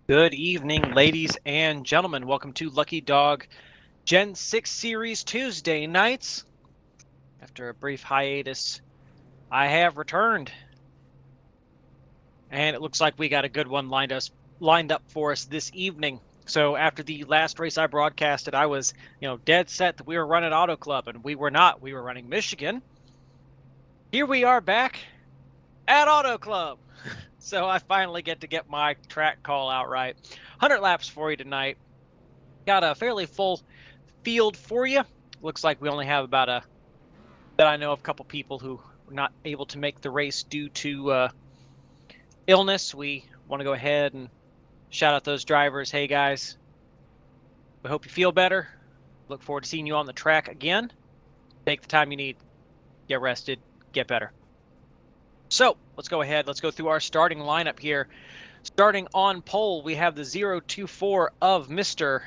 Good evening, ladies and gentlemen. Welcome to Lucky Dog Gen 6 Series Tuesday nights. After a brief hiatus, I have returned. And it looks like we got a good one lined up for us this evening. So after the last race I broadcasted, I was, dead set that we were running Auto Club, and we were not. We were running Michigan. Here we are back at Auto Club. So I finally get my track call out right. 100 laps for you tonight. Got a fairly full field for you. Looks like we only have that I know of a couple people who were not able to make the race due to illness. We want to go ahead and shout out those drivers. Hey guys, we hope you feel better. Look forward to seeing you on the track again. Take the time you need. Get rested. Get better. So let's go ahead. Let's go through our starting lineup here. Starting on pole, we have the 024 of Mr.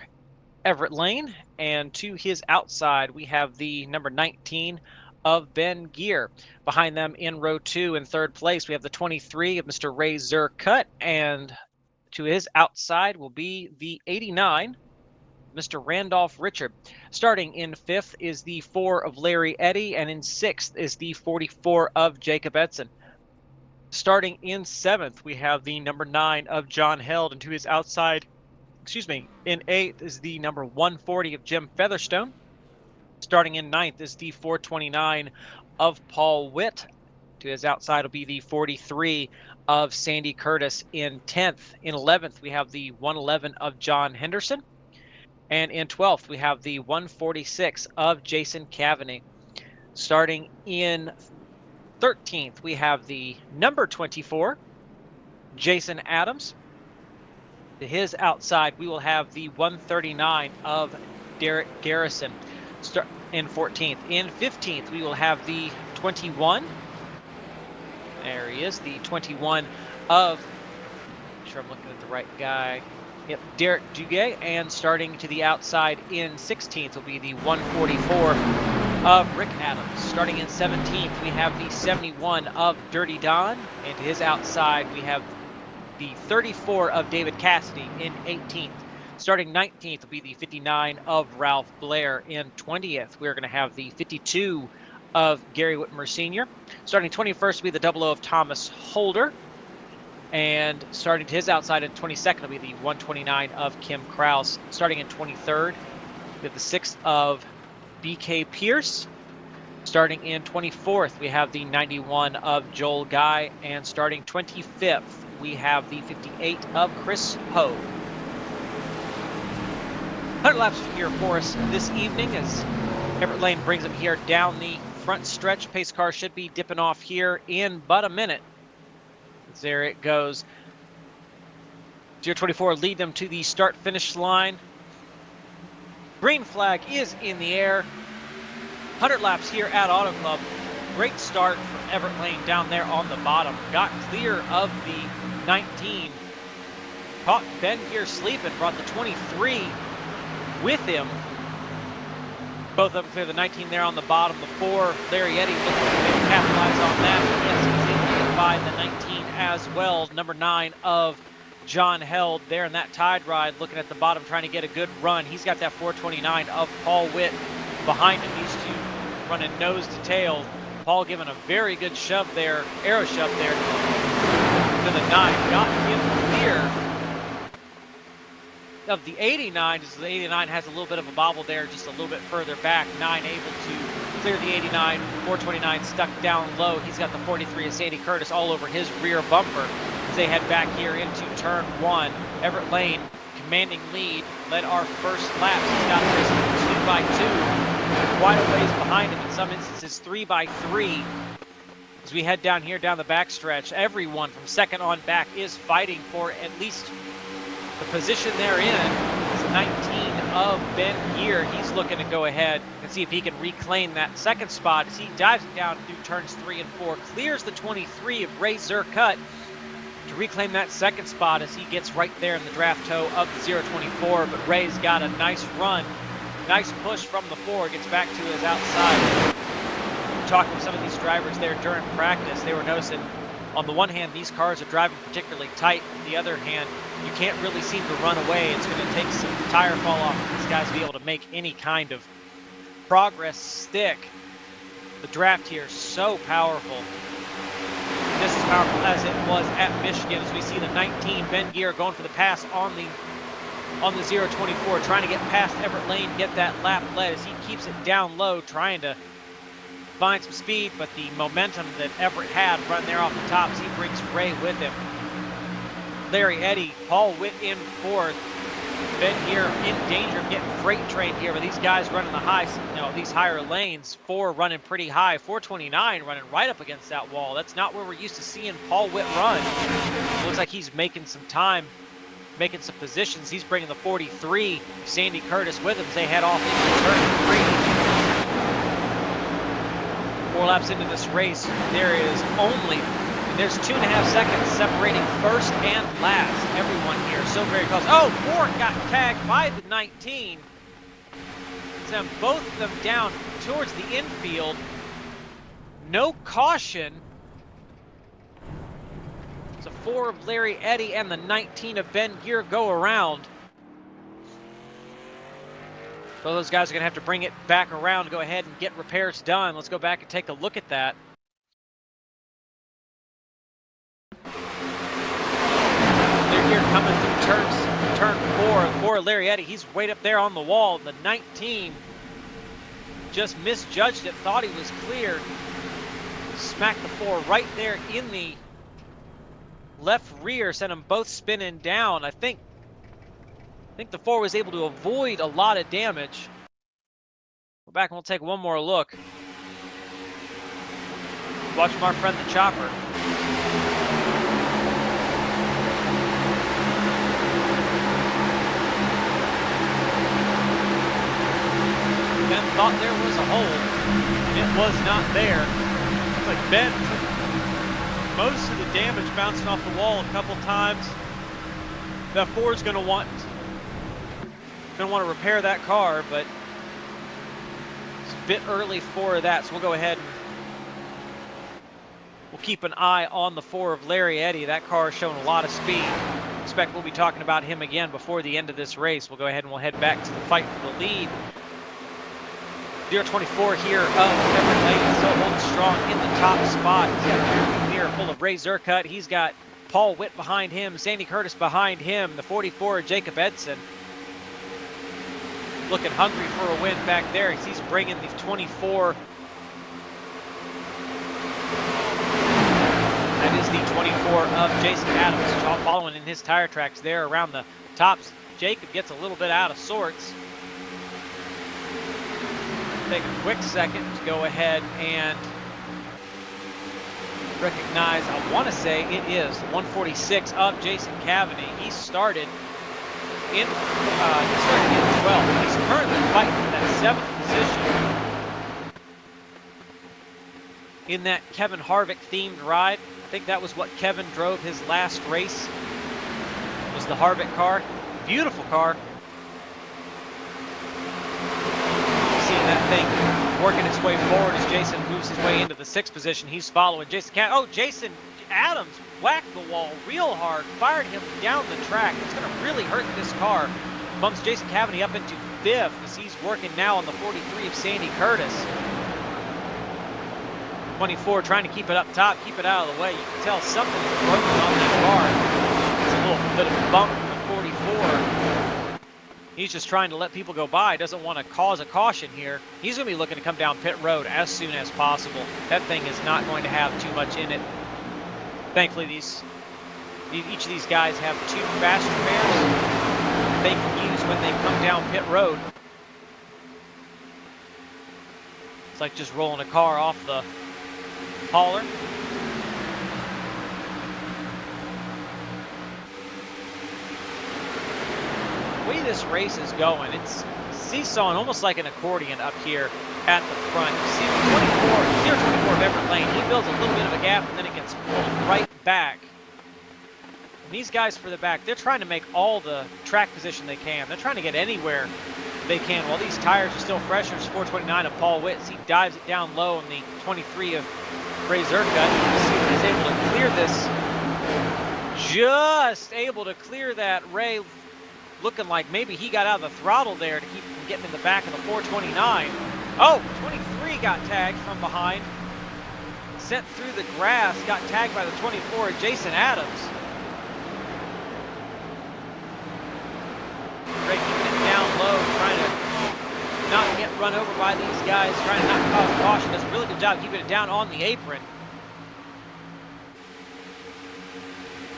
Everett Lane, and to his outside, we have the number 19 of Ben Gear. Behind them in row 2 in third place, we have the 23 of Mr. Ray Zercut, and to his outside will be the 89, Mr. Randolph Richard. Starting in 5th is the 4 of Larry Eddy, and in 6th is the 44 of Jacob Edson. Starting in 7th, we have the number 9 of John Held, and to his outside, in 8th is the number 140 of Jim Featherstone. Starting in 9th is the 429 of Paul Witt. To his outside will be the 43 of Sandy Curtis in 10th. In 11th, we have the 111 of John Henderson. And in 12th, we have the 146 of Jason Cavaney. Starting in 13th, we have the number 24, Jason Adams. To his outside, we will have the 139 of Derek Garrison in 14th. In 15th, we will have the 21. There he is, the 21 of, make sure I'm looking at the right guy. Yep, Derek Duguay. And starting to the outside in 16th will be the 144 of Rick Adams. Starting in 17th, we have the 71 of Dirty Don. And to his outside, we have the 34 of David Cassidy in 18th. Starting 19th will be the 59 of Ralph Blair. In 20th, we're going to have the 52 of Gary Whitmer Sr. Starting 21st will be the 00 of Thomas Holder. And starting to his outside in 22nd will be the 129 of Kim Kraus. Starting in 23rd, we have the 6th of BK Pierce. Starting in 24th, we have the 91 of Joel Guy. And starting 25th, we have the 58 of Chris Ho. 100 laps here for us this evening as Everett Lane brings them here down the front stretch. Pace car should be dipping off here in but a minute. There it goes. 024 lead them to the start-finish line. Green flag is in the air. 100 laps here at Auto Club. Great start from Everett Lane down there on the bottom. Got clear of the 19. Caught Ben here sleeping. Brought the 23 with him. Both of them clear the 19 there on the bottom. The 4, Larry Eddy, looking to capitalize on that. Yes, he's in by the 19 as well. Number 9 of John Held there in that tide ride, looking at the bottom, trying to get a good run. He's got that 429 of Paul Witt behind him. These two running nose to tail. Paul giving a very good shove there, arrow shove there to the 9. Got him clear of the 89, as the 89 has a little bit of a bobble there, just a little bit further back. 9 able to clear the 89, 429 stuck down low. He's got the 43 of Sandy Curtis all over his rear bumper as they head back here into turn 1. Everett Lane commanding lead, led our first lap. He's got this 2 by 2, quite a ways behind him, in some instances 3 by 3. As we head down here, down the backstretch, everyone from second on back is fighting for at least the position they're in. Is 19 of Ben Gear. He's looking to go ahead and see if he can reclaim that second spot as he dives down through turns 3 and 4. Clears the 23 of Ray Zercut to reclaim that second spot as he gets right there in the draft toe of the 024. But Ray's got a nice run. Nice push from the 4. Gets back to his outside. Talking with some of these drivers there during practice, they were noticing On the one hand, these cars are driving particularly tight. On the other hand, you can't really seem to run away. It's going to take some tire fall off for these guys to be able to make any kind of progress stick. The draft here is so powerful. Just as powerful as it was at Michigan, as we see the 19 Ben Gier going for the pass on the 024, trying to get past Everett Lane, get that lap led as he keeps it down low, trying to find some speed, but the momentum that Everett had running there off the tops, he brings Ray with him. Larry Eddy, Paul Witt in fourth. Ben Gier in danger of getting freight trained here, but these guys running the high, these higher lanes, 4 running pretty high, 429 running right up against that wall. That's not where we're used to seeing Paul Witt run. Looks like he's making some time, making some positions. He's bringing the 43, Sandy Curtis, with him as they head off into turn 3. 4 laps into this race, there's 2.5 seconds separating first and last. Everyone here so very close. Oh, Ford got tagged by the 19. Sent both of them down towards the infield. No caution. So 4 of Larry Eddy and the 19 of Ben Gier go around. So those guys are going to have to bring it back around to go ahead and get repairs done. Let's go back and take a look at that. Here coming through turn 4, Larry Eddy, he's right up there on the wall. The 19 just misjudged it, thought he was clear. Smacked the 4 right there in the left rear, sent them both spinning down. I think the 4 was able to avoid a lot of damage. Go back and we'll take one more look. Watch from our friend the Chopper. Ben thought there was a hole. It was not there. But Ben took most of the damage bouncing off the wall a couple times. That 4 is going to want to repair that car, but it's a bit early for that. So we'll go ahead and we'll keep an eye on the 4 of Larry Eddy. That car is showing a lot of speed. Expect we'll be talking about him again before the end of this race. We'll go ahead and we'll head back to the fight for the lead. 024 here of Everett Lane, still holding strong in the top spot. He's got a rear mirror full of Ray Zerkut. He's got Paul Witt behind him, Sandy Curtis behind him, the 44 Jacob Edson. Looking hungry for a win back there. He's bringing the 24. That is the 24 of Jason Adams, following in his tire tracks there around the tops. Jacob gets a little bit out of sorts. Take a quick second to go ahead and recognize, I want to say it is 146 of Jason Cavany. He started in 12th. He's currently fighting for that 7th position in that Kevin Harvick themed ride. I think that was what Kevin drove his last race, was the Harvick car. Beautiful car. That thing working its way forward as Jason moves his way into the 6th position. He's following Jason Jason Adams whacked the wall real hard, fired him down the track. It's going to really hurt this car. Bumps Jason Cavany up into 5th as he's working now on the 43 of Sandy Curtis. 24 trying to keep it up top, keep it out of the way. You can tell something is broken on that car. It's a little bit of a bump from the 44. He's just trying to let people go by. Doesn't want to cause a caution here. He's going to be looking to come down pit road as soon as possible. That thing is not going to have too much in it. Thankfully, each of these guys have 2 faster bears that they can use when they come down pit road. It's like just rolling a car off the hauler. The way this race is going, it's seesawing almost like an accordion up here at the front. You see the 024 of Everett Lane. He builds a little bit of a gap and then it gets pulled right back. And these guys for the back, they're trying to make all the track position they can. They're trying to get anywhere they can while these tires are still fresh. There's 429 of Paul Witt. He dives it down low in the 23 of Ray Zerkut. You see is able to clear this. Just able to clear that. Ray looking like maybe he got out of the throttle there to keep from getting in the back of the 429. Oh, 23 got tagged from behind. Sent through the grass, got tagged by the 24, Jason Adams. Ray keeping it down low, trying to not get run over by these guys, trying to not cause caution. Does a really good job keeping it down on the apron.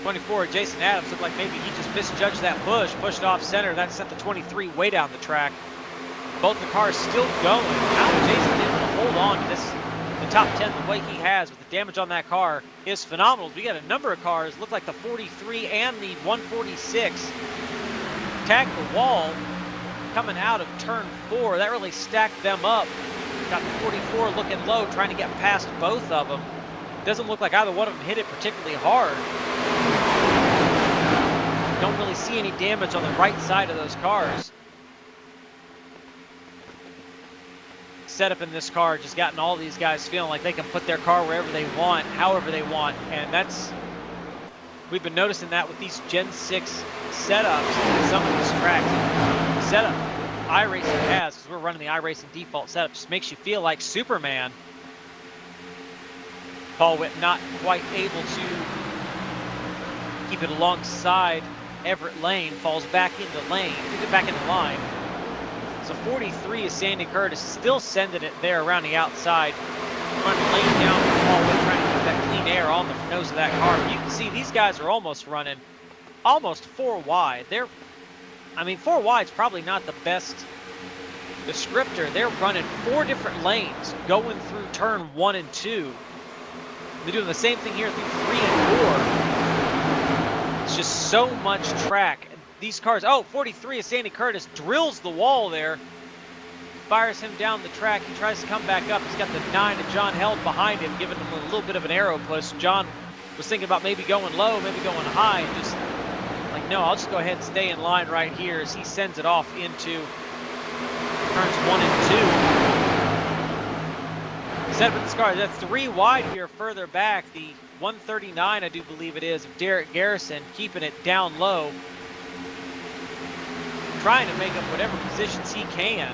24, Jason Adams, looked like maybe he just misjudged that push, pushed off center. That sent the 23 way down the track. Both the cars still going. How Jason able to hold on to this, the top 10 the way he has with the damage on that car is phenomenal. We got a number of cars, look like the 43 and the 146, tagged the wall coming out of turn 4. That really stacked them up. Got the 44 looking low, trying to get past both of them. Doesn't look like either one of them hit it particularly hard. Don't really see any damage on the right side of those cars. Setup in this car just gotten all these guys feeling like they can put their car wherever they want, however they want, and that's, we've been noticing that with these Gen 6 setups in some of these tracks. The setup iRacing has, because we're running the iRacing default setup, just makes you feel like Superman. Paul Witt not quite able to keep it alongside Everett Lane, falls back into line. So 43 is Sandy Curtis, still sending it there around the outside. Running lane down for Paul Witt, trying to keep that clean air on the nose of that car. But you can see these guys are almost running almost 4 wide. I mean, 4 wide's probably not the best descriptor. They're running 4 different lanes going through turn 1 and 2. They're doing the same thing here through 3 and 4. It's just so much track. These cars, oh, 43 is Sandy Curtis, drills the wall there, fires him down the track. He tries to come back up. He's got the 9 of John Held behind him, giving him a little bit of an arrow push. John was thinking about maybe going low, maybe going high, and just like, no, I'll just go ahead and stay in line right here as he sends it off into turns 1 and 2. Set up in this car, that's 3 wide here further back. The 139, I do believe it is, of Derek Garrison, keeping it down low, trying to make up whatever positions he can.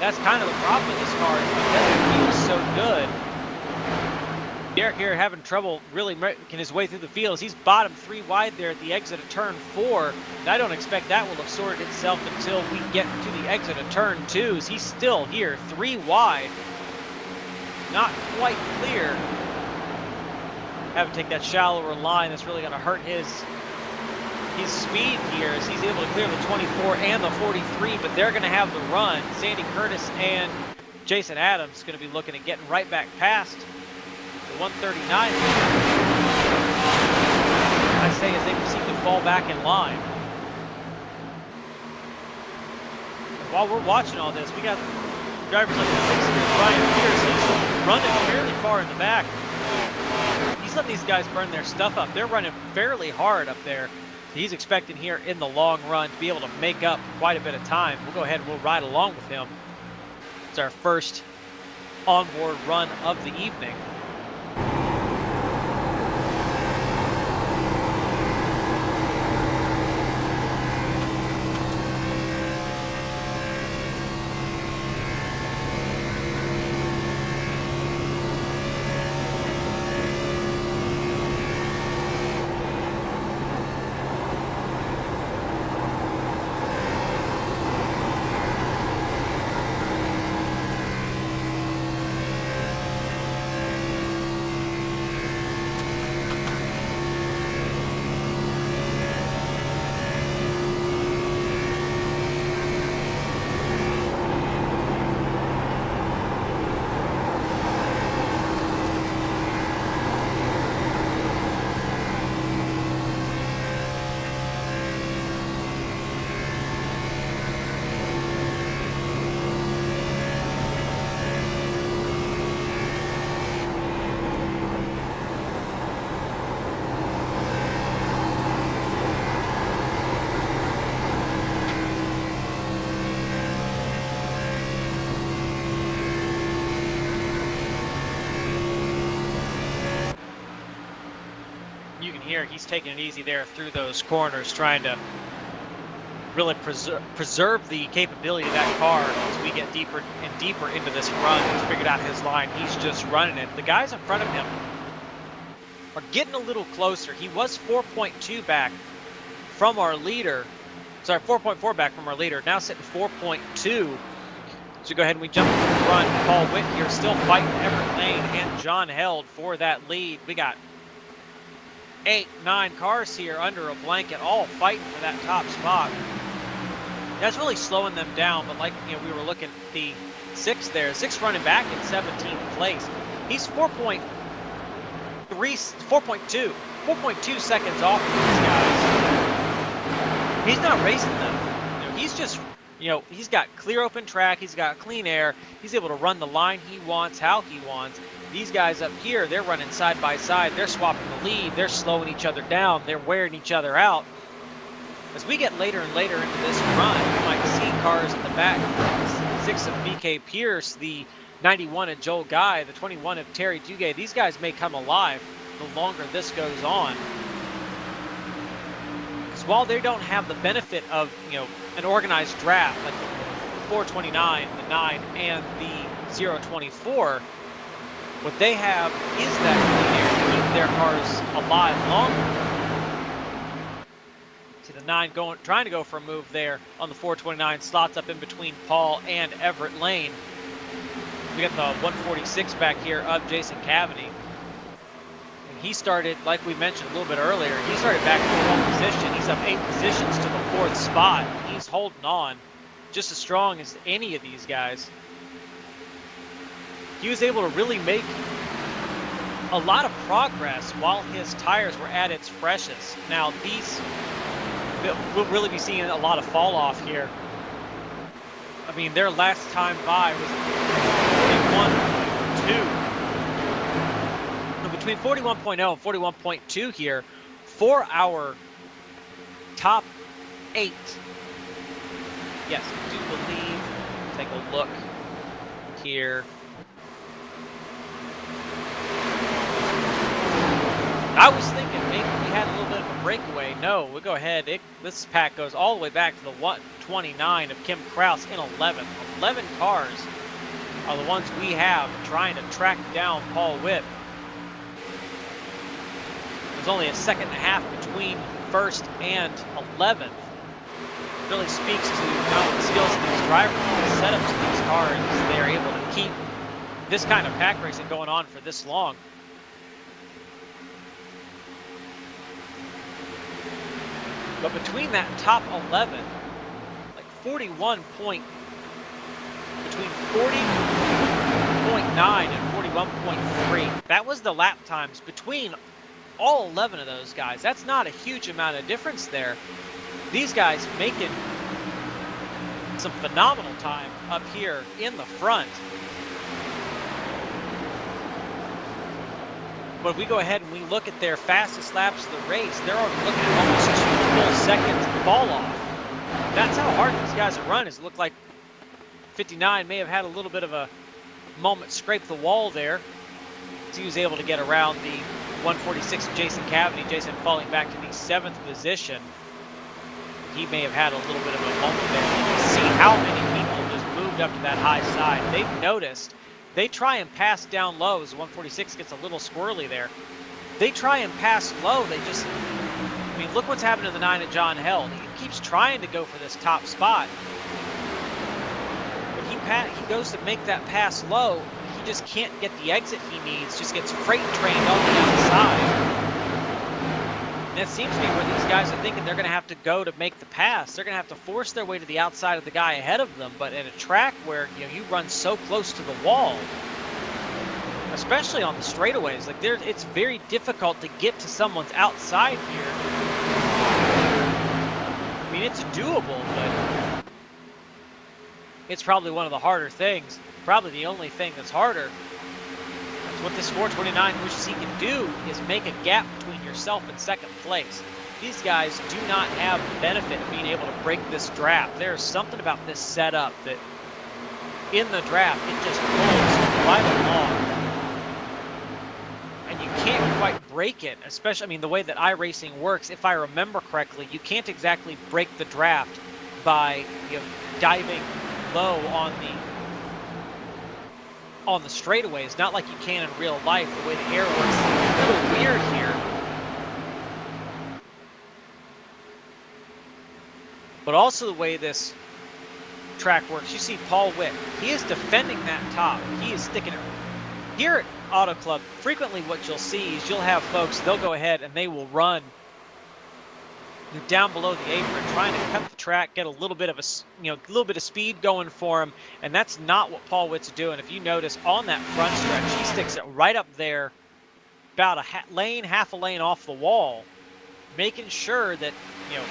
That's kind of the problem with this car, is because it feels so good. Derek here having trouble really making his way through the fields. He's bottom 3 wide there at the exit of turn 4. And I don't expect that will have sorted itself until we get to the exit of turn 2. He's still here, 3 wide. Not quite clear. Have to take that shallower line. That's really going to hurt his speed here, as he's able to clear the 24 and the 43, but they're going to have the run. Sandy Curtis and Jason Adams going to be looking at getting right back past the 139. I say as they proceed to fall back in line. While we're watching all this, we got drivers like the 6 here, Ryan Pierce. He's running fairly far in the back. He's letting these guys burn their stuff up. They're running fairly hard up there. He's expecting here in the long run to be able to make up quite a bit of time. We'll go ahead and we'll ride along with him. It's our first onboard run of the evening. You can hear he's taking it easy there through those corners, trying to really preserve the capability of that car as we get deeper and deeper into this run. He's figured out his line. He's just running it. The guys in front of him are getting a little closer. He was 4.2 back from our leader. Sorry, 4.4 back from our leader. Now sitting 4.2. So go ahead and we jump into the run. Paul Witt here still fighting Everett Lane and John Held for that lead. We got 8, 9 cars here under a blanket, all fighting for that top spot. That's really slowing them down, but like we were looking at the 6 there. 6 running back in 17th place. He's 4.2 seconds off of these guys. He's not racing them. He's just, he's got clear open track. He's got clean air. He's able to run the line he wants, how he wants. These guys up here, they're running side by side. They're swapping the lead. They're slowing each other down. They're wearing each other out. As we get later and later into this run, you might see cars in the back. 6 of BK Pierce, the 91 of Joel Guy, the 21 of Terry Duguay. These guys may come alive the longer this goes on. Because while they don't have the benefit of, an organized draft like the 429, the 9, and the 024, what they have is that clean air to keep their cars alive longer. See the 9 trying to go for a move there on the 429, slots up in between Paul and Everett Lane. We got the 146 back here of Jason Cavity. And he started, like we mentioned a little bit earlier, he started back in the 12th position. He's up 8 positions to the 4th spot. He's holding on just as strong as any of these guys. He was able to really make a lot of progress while his tires were at its freshest. Now we'll really be seeing a lot of fall off here. I mean, their last time by was 41.2. So between 41.0 and 41.2 here for our top 8. Yes, I do believe. Take a look here. I was thinking maybe we had a little bit of a breakaway. No, we'll go ahead. This pack goes all the way back to the 129 of Kim Kraus in 11. 11 cars are the ones we have trying to track down Paul Witt. There's only a second and a half between first and 11th. It really speaks to not only the skills of these drivers, but the setups of these cars. They're able to keep this kind of pack racing going on for this long. But between that top 11, like between 40.9 and 41.3, that was the lap times between all 11 of those guys. That's not a huge amount of difference there. These guys making some phenomenal time up here in the front. But if we go ahead and we look at their fastest laps of the race, they're looking at almost 2 full seconds fall off. That's how hard these guys have run. It looked like 59 may have had a little bit of a moment scrape the wall there. So he was able to get around the 146 of Jason Cavity. Jason falling back to the 7th position. He may have had a little bit of a moment there. You can see how many people just moved up to that high side. They've noticed. They try and pass down low as the 146 gets a little squirrely there. They try and pass low. They just, I mean, look what's happened to the 9 at John Held. He keeps trying to go for this top spot. But he goes to make that pass low. He just can't get the exit he needs. Just gets freight trained on the outside. And it seems to be where these guys are thinking they're going to have to go to make the pass. They're going to have to force their way to the outside of the guy ahead of them. But in a track where you run so close to the wall, especially on the straightaways, like it's very difficult to get to someone's outside here. I mean, it's doable, but it's probably one of the harder things. Probably the only thing that's harder. That's what this 429 wishes he can do, is make a gap between yourself and second place. These guys do not have the benefit of being able to break this draft. There's something about this setup that in the draft, it just rolls right along. And you can't quite break it, especially, I mean, the way that iRacing works, if I remember correctly, you can't exactly break the draft by, you know, diving low on the straightaways, not like you can in real life. The way the air works is a little weird here. But also the way this track works, you see Paul Witt, he is defending that top. He is sticking it. Here at Auto Club, frequently what you'll see is you'll have folks, they'll go ahead and they will run down below the apron, trying to cut the track, get a little bit of speed going for him, and that's not what Paul Witt's doing. If you notice on that front stretch, he sticks it right up there, about half a lane off the wall, making sure that, you know,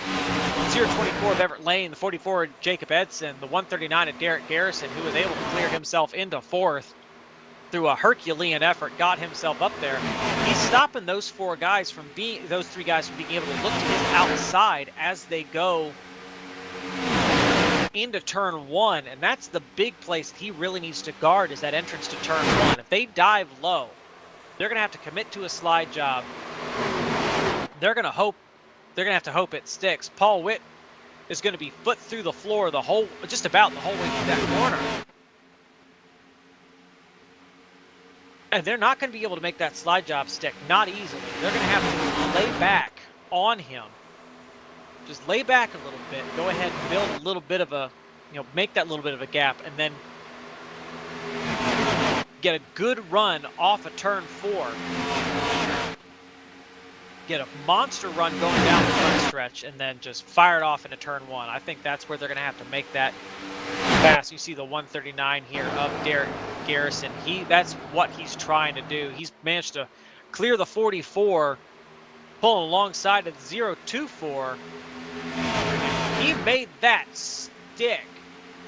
024 of Everett Lane, the 44 Jacob Edson, the 139 of Derek Garrison, who was able to clear himself into fourth through a Herculean effort, got himself up there. He's stopping those three guys from being able to look to his outside as they go into turn one, and that's the big place that he really needs to guard, is that entrance to turn one. If they dive low, they're going to have to commit to a slide job. They're going to have to hope it sticks. Paul Witt is going to be foot through the floor just about the whole way through that corner. And they're not going to be able to make that slide job stick, not easily. They're going to have to lay back on him. Just lay back a little bit. Go ahead and build a little bit of a, you know, make that little bit of a gap, and then get a good run off of turn four. Get a monster run going down the front stretch, and then just fire it off into turn one. I think that's where they're going to have to make that pass. You see the 139 here of Derek Garrison. That's what he's trying to do. He's managed to clear the 44, pulling alongside of the 024. He made that stick.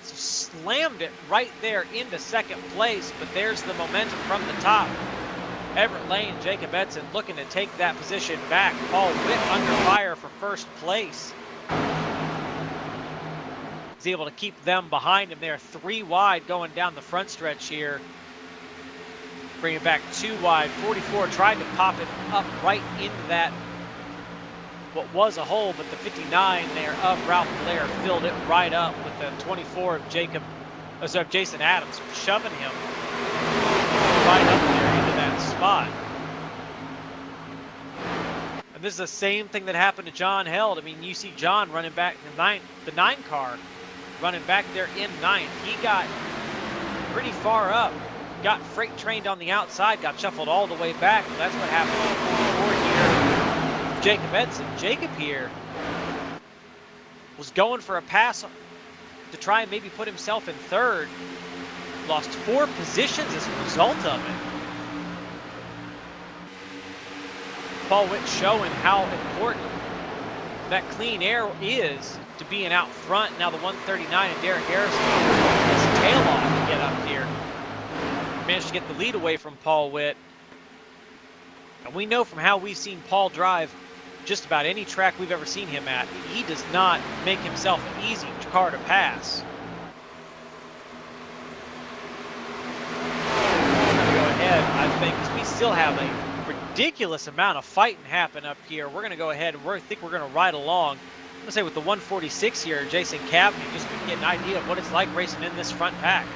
Slammed it right there into second place, but there's the momentum from the top. Everett Lane, Jacob Edson looking to take that position back. Paul Witt under fire for first place. He's able to keep them behind him there. 3 wide going down the front stretch here. Bring it back 2 wide. 44 tried to pop it up right into that, what was a hole, but the 59 there of Ralph Blair filled it right up with the 24 of Jason Adams, shoving him right up there into that spot. And this is the same thing that happened to John Held. I mean, you see John running back the 9 car, running back there in 9th. He got pretty far up, got freight trained on the outside, got shuffled all the way back. Well, that's what happened here. Jacob Edson. Jacob here was going for a pass to try and maybe put himself in third. Lost 4 positions as a result of it. Paul Witt showing how important that clean air is to being out front. Now the 139 and Derek Garrison his tail off to get up here. Managed to get the lead away from Paul Witt. And we know from how we've seen Paul drive just about any track we've ever seen him at, he does not make himself an easy car to pass. Go ahead, I think, because we still have a ridiculous amount of fighting happen up here. We're going to go ahead and I think we're going to ride along. I'm going to say with the 146 here, Jason Cavney, just to get an idea of what it's like racing in this front pack.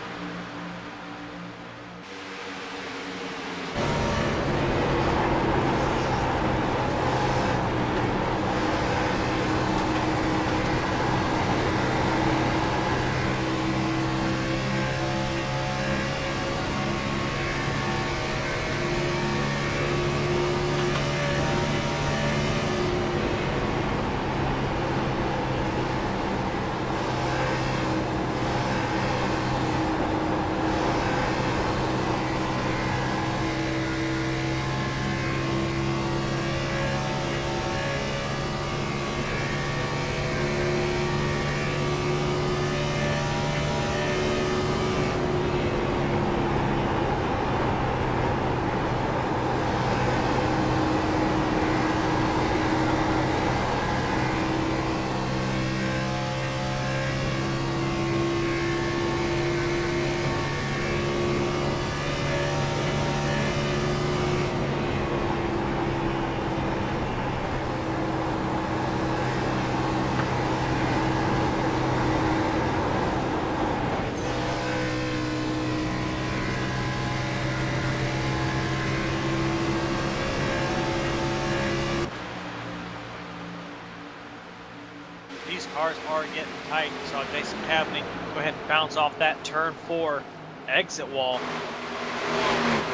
these cars are getting tight. You saw Jason Cavney go ahead and bounce off that turn 4 exit wall.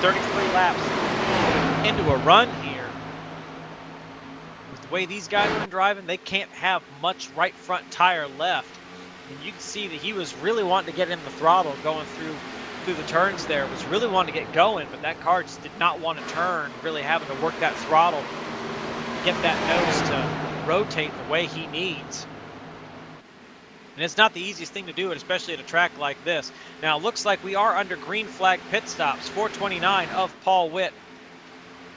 33 laps into a run here. With the way these guys have been driving, they can't have much right front tire left. And you can see that he was really wanting to get in the throttle going through the turns there, was really wanting to get going, but that car just did not want to turn, really having to work that throttle, get that nose to rotate the way he needs. And it's not the easiest thing to do, especially at a track like this. Now, it looks like we are under green flag pit stops. 429 of Paul Witt.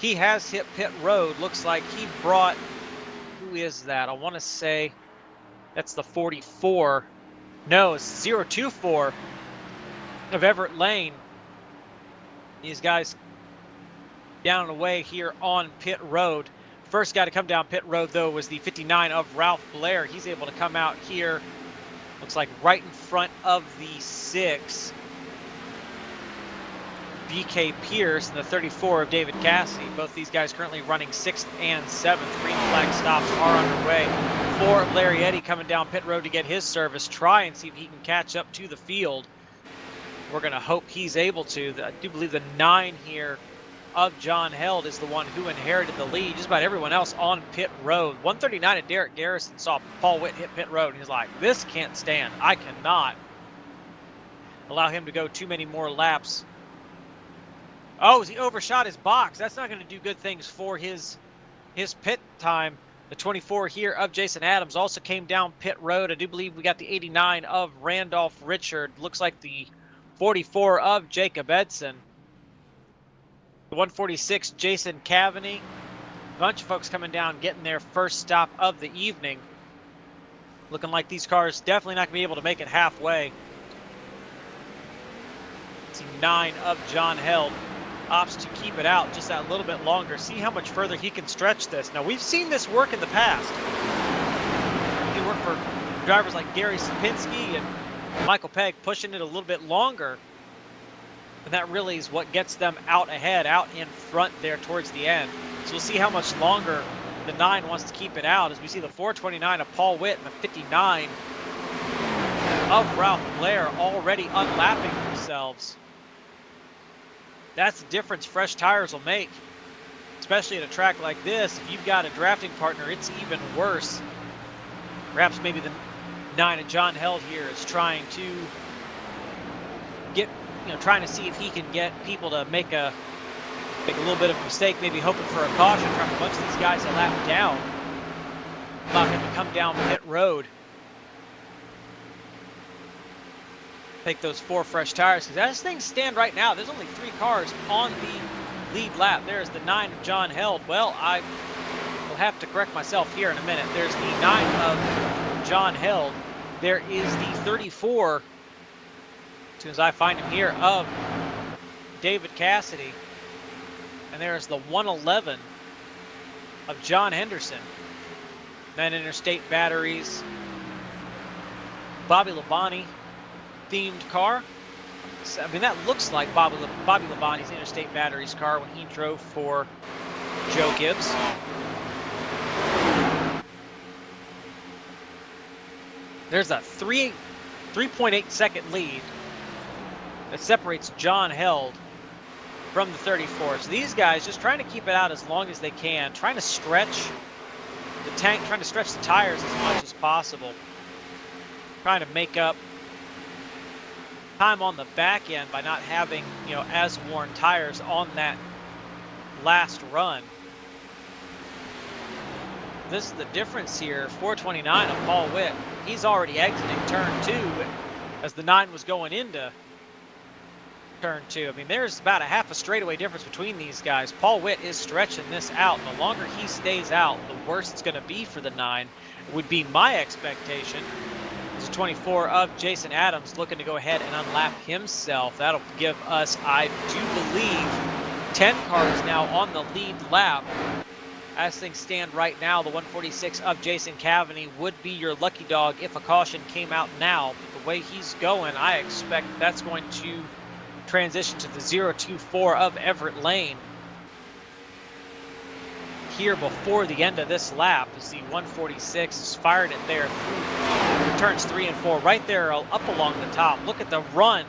He has hit pit road. Looks like he brought, who is that? I want to say that's the 44. No, it's 024 of Everett Lane. These guys down and away here on pit road. First guy to come down pit road, though, was the 59 of Ralph Blair. He's able to come out here, looks like right in front of the 6. BK Pierce and the 34 of David Cassidy. Both these guys currently running 6th and 7th. Green flag stops are underway for Larry Eddy coming down pit road to get his service. Try and see if he can catch up to the field. We're going to hope he's able to. I do believe the 9 here of John Held is the one who inherited the lead. Just about everyone else on pit road. 139 of Derek Garrison saw Paul Witt hit pit road, and he's like, this can't stand. I cannot allow him to go too many more laps. Oh, he overshot his box. That's not going to do good things for his pit time. The 24 here of Jason Adams also came down pit road. I do believe we got the 89 of Randolph Richard. Looks like the 44 of Jacob Edson. The 146, Jason Cavney. A bunch of folks coming down, getting their first stop of the evening. Looking like these cars definitely not going to be able to make it halfway. See 9 of John Held opts to keep it out just that little bit longer. See how much further he can stretch this. Now, we've seen this work in the past. It worked for drivers like Gary Sapinski and Michael Pegg, pushing it a little bit longer. And that really is what gets them out ahead, out in front there towards the end. So we'll see how much longer the 9 wants to keep it out, as we see the 429 of Paul Witt and the 59 of Ralph Blair already unlapping themselves. That's the difference fresh tires will make, especially at a track like this. If you've got a drafting partner, it's even worse. Perhaps maybe the 9 of John Held here is trying to get, trying to see if he can get people to make a little bit of a mistake, maybe hoping for a caution, trying to bunch these guys a lap down, allow him to come down pit road. Take those 4 fresh tires, because as things stand right now, there's only 3 cars on the lead lap. There's the 9 of John Held. Well, I will have to correct myself here in a minute. There's the 9 of John Held. There is the 34, as soon as I find him here, of David Cassidy. And there's the 111 of John Henderson. Then Interstate Batteries, Bobby Labonte themed car. I mean, that looks like Bobby Labonte's Interstate Batteries car when he drove for Joe Gibbs. There's a 3.8 second lead that separates John Held from the 34. So these guys just trying to keep it out as long as they can, trying to stretch the tank, trying to stretch the tires as much as possible, trying to make up time on the back end by not having, as worn tires on that last run. This is the difference here. 429 of Paul Witt. He's already exiting turn 2 as the 9 was going into turn 2. I mean, there's about a half a straightaway difference between these guys. Paul Witt is stretching this out. The longer he stays out, the worse it's going to be for the 9. It would be my expectation. There's a 24 of Jason Adams looking to go ahead and unlap himself. That'll give us, I do believe, 10 cars now on the lead lap. As things stand right now, the 146 of Jason Cavney would be your lucky dog if a caution came out now. But the way he's going, I expect that's going to transition to the 024 of Everett Lane here before the end of this lap, as the 146 has fired it there through turns 3 and 4 right there up along the top. Look at the run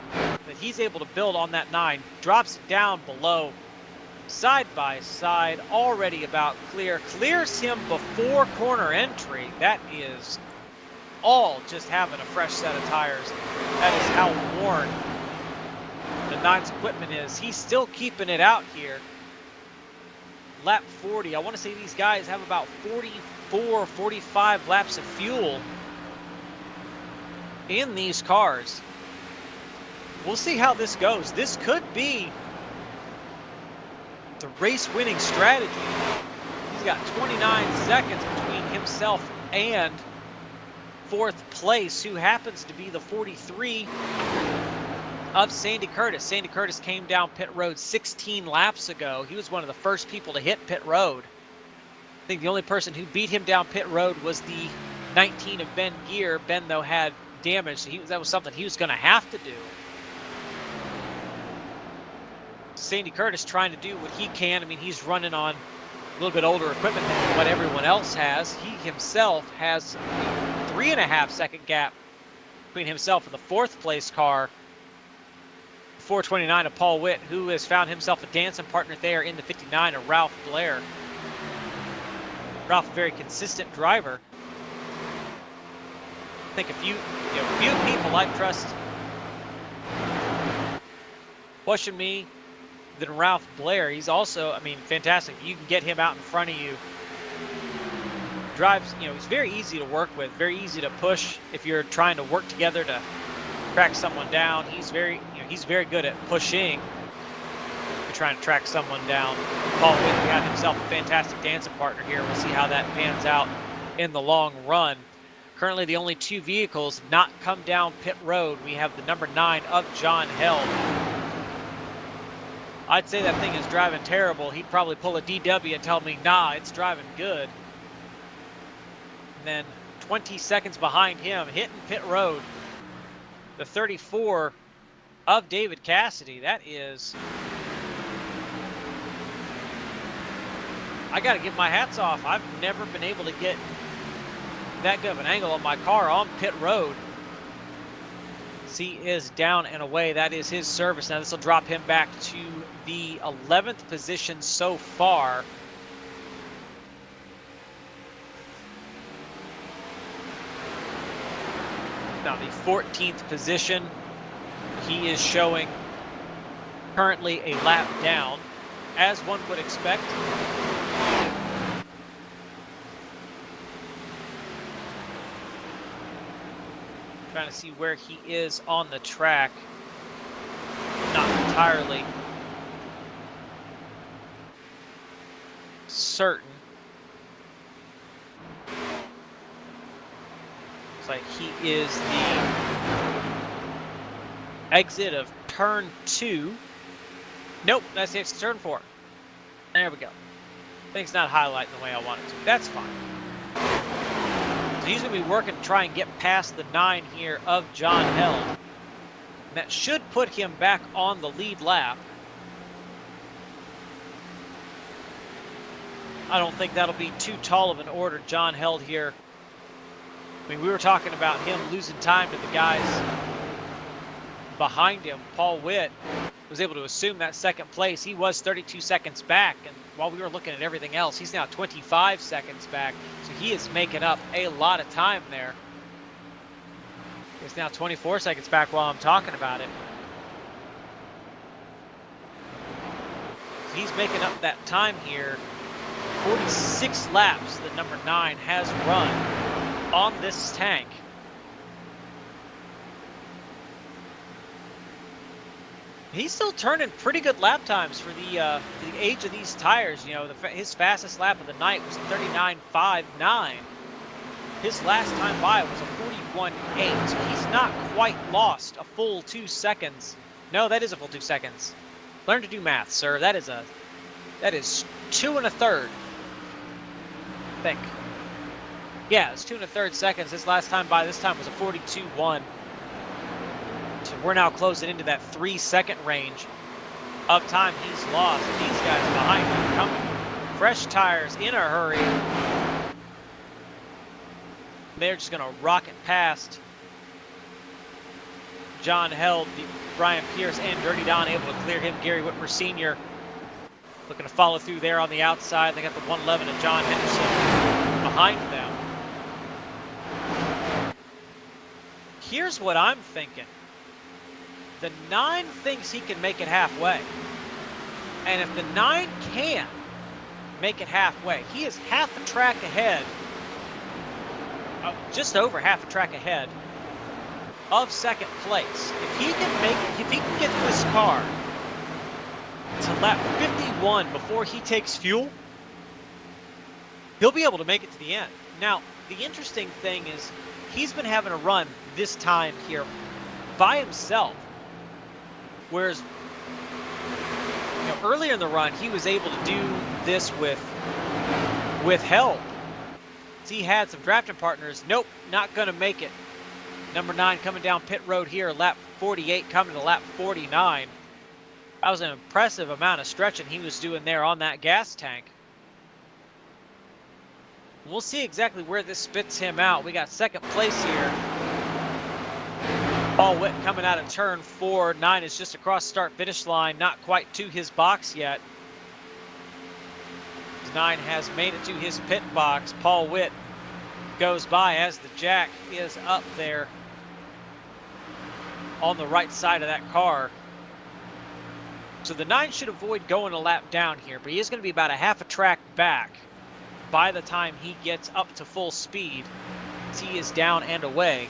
that he's able to build on that 9. Drops it down below, side by side, already about clear. Clears him before corner entry. That is all just having a fresh set of tires. That is how worn the 9's equipment is. He's still keeping it out here. Lap 40. I want to say these guys have about 44, 45 laps of fuel in these cars. We'll see how this goes. This could be the race-winning strategy. He's got 29 seconds between himself and 4th place, who happens to be the 43 of Sandy Curtis. Sandy Curtis came down pit road 16 laps ago. He was one of the first people to hit pit road. I think the only person who beat him down pit road was the 19 of Ben Gear. Ben, though, had damage, so that was something he was going to have to do. Sandy Curtis trying to do what he can. I mean, he's running on a little bit older equipment than what everyone else has. He himself has a 3.5 second gap between himself and the 4th place car, 429 of Paul Witt, who has found himself a dancing partner there in the 59 of Ralph Blair. Ralph, a very consistent driver. I think a few people I trust pushing me than Ralph Blair. He's also, I mean, fantastic. You can get him out in front of you. Drives, he's very easy to work with, very easy to push if you're trying to work together to track someone down. He's very good at pushing if you're trying to track someone down. Paul Witt got himself a fantastic dancing partner here. We'll see how that pans out in the long run. Currently, the only 2 vehicles not come down pit road. We have the number 9 of John Held. I'd say that thing is driving terrible. He'd probably pull a DW and tell me, nah, it's driving good. And then 20 seconds behind him, hitting pit road, the 34 of David Cassidy. That is, I got to give my hats off. I've never been able to get that good of an angle on my car on pit road. He is down and away. That is his service. Now this will drop him back to the 11th position so far. Now the 14th position, he is showing currently a lap down, as one would expect. Trying to see where he is on the track. Not entirely certain. Looks like he is the exit of turn 2. Nope, that's the exit of turn 4. There we go. Thing's not highlighting the way I want it to. That's fine. So he's going to be working to try and get past the 9 here of John Held. And that should put him back on the lead lap. I don't think that'll be too tall of an order. John Held here. I mean, we were talking about him losing time to the guys behind him. Paul Witt was able to assume that 2nd place. He was 32 seconds back, and while we were looking at everything else, he's now 25 seconds back. So he is making up a lot of time there. He's now 24 seconds back while I'm talking about it. So he's making up that time here. 46 laps that number 9 has run on this tank. He's still turning pretty good lap times for the age of these tires. You know, his fastest lap of the night was 39.59. His last time by was a 41.8. So he's not quite lost a full 2 seconds. No, that is a full 2 seconds. Learn to do math, sir. That is 2 1/3. I think. Yeah, it's 2 1/3 seconds. His last time by this time was a 42.1. So we're now closing into that 3-second range of time he's lost. These guys behind him coming fresh tires in a hurry. They're just going to rocket past John Held, Brian Pierce, and Dirty Don able to clear him. Gary Whitmer Sr. looking to follow through there on the outside. They got the 111 and John Henderson behind them. Here's what I'm thinking. The 9 thinks he can make it halfway. And if the 9 can make it halfway, he is half a track ahead, just over half a track ahead of second place. If he can get this car to lap 51 before he takes fuel, he'll be able to make it to the end. Now, the interesting thing is he's been having a run this time here by himself, whereas earlier in the run he was able to do this with help. So he had some drafting partners. Nope, not going to make it. Number 9 coming down pit road here, lap 48 coming to lap 49. That was an impressive amount of stretching he was doing there on that gas tank. We'll see exactly where this spits him out. We got second place here. Paul Witt coming out of turn 4. 9 is just across start-finish line, not quite to his box yet. 9 has made it to his pit box. Paul Witt goes by as the jack is up there on the right side of that car. So the 9 should avoid going a lap down here, but he is going to be about a half a track back by the time he gets up to full speed, as he is down and away.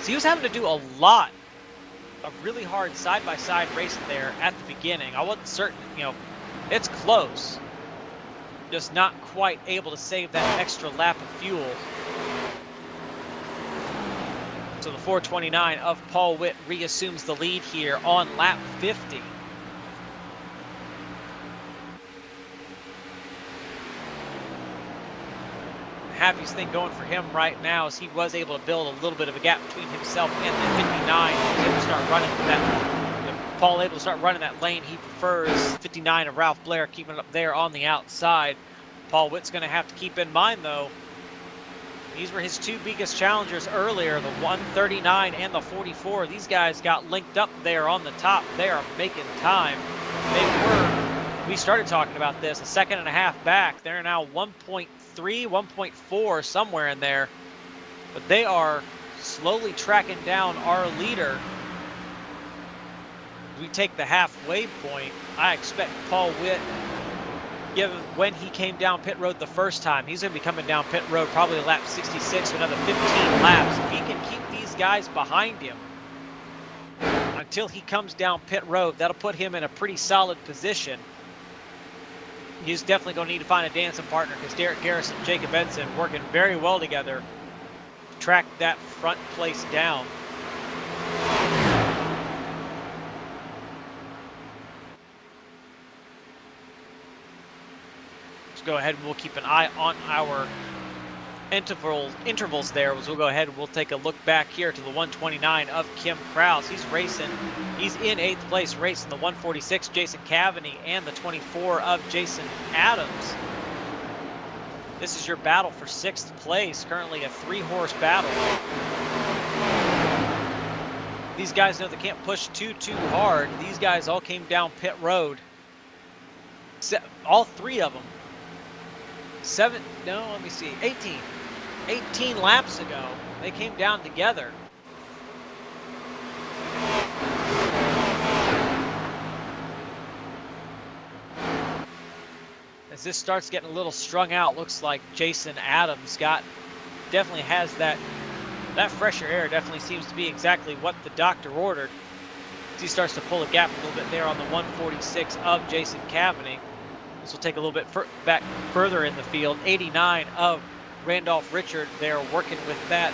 So he was having to do a lot of really hard side-by-side racing there at the beginning. I wasn't certain, it's close. Just not quite able to save that extra lap of fuel. So the 429 of Paul Witt reassumes the lead here on lap 50. Happiest thing going for him right now is he was able to build a little bit of a gap between himself and the 59. He was able to start running that. Paul able to start running that lane he prefers. 59 of Ralph Blair keeping it up there on the outside. Paul Witt's going to have to keep in mind, though, these were his 2 biggest challengers earlier, the 139 and the 44. These guys got linked up there on the top. They are making time. We started talking about this, a second and a half back. They're now 1.3, 1.4, somewhere in there. But they are slowly tracking down our leader. We take the halfway point. I expect Paul Witt, given when he came down pit road the first time, he's going to be coming down pit road probably lap 66 for another 15 laps. If he can keep these guys behind him until he comes down pit road, that'll put him in a pretty solid position. He's definitely going to need to find a dancing partner, because Derek Garrison and Jacob Benson working very well together to track that front place down. Go ahead and we'll keep an eye on our intervals there. As we'll go ahead and we'll take a look back here to the 129 of Kim Krause. He's racing. He's in 8th place racing the 146 Jason Cavaney and the 24 of Jason Adams. This is your battle for 6th place. Currently a 3-horse battle. These guys know they can't push too hard. These guys all came down pit road. All 3 of them. 18 laps ago, they came down together. As this starts getting a little strung out, looks like Jason Adams definitely has that fresher air. Definitely seems to be exactly what the doctor ordered. As he starts to pull a gap a little bit there on the 146 of Jason Cavaney. This will take a little bit back further in the field. 89 of Randolph Richard there working with that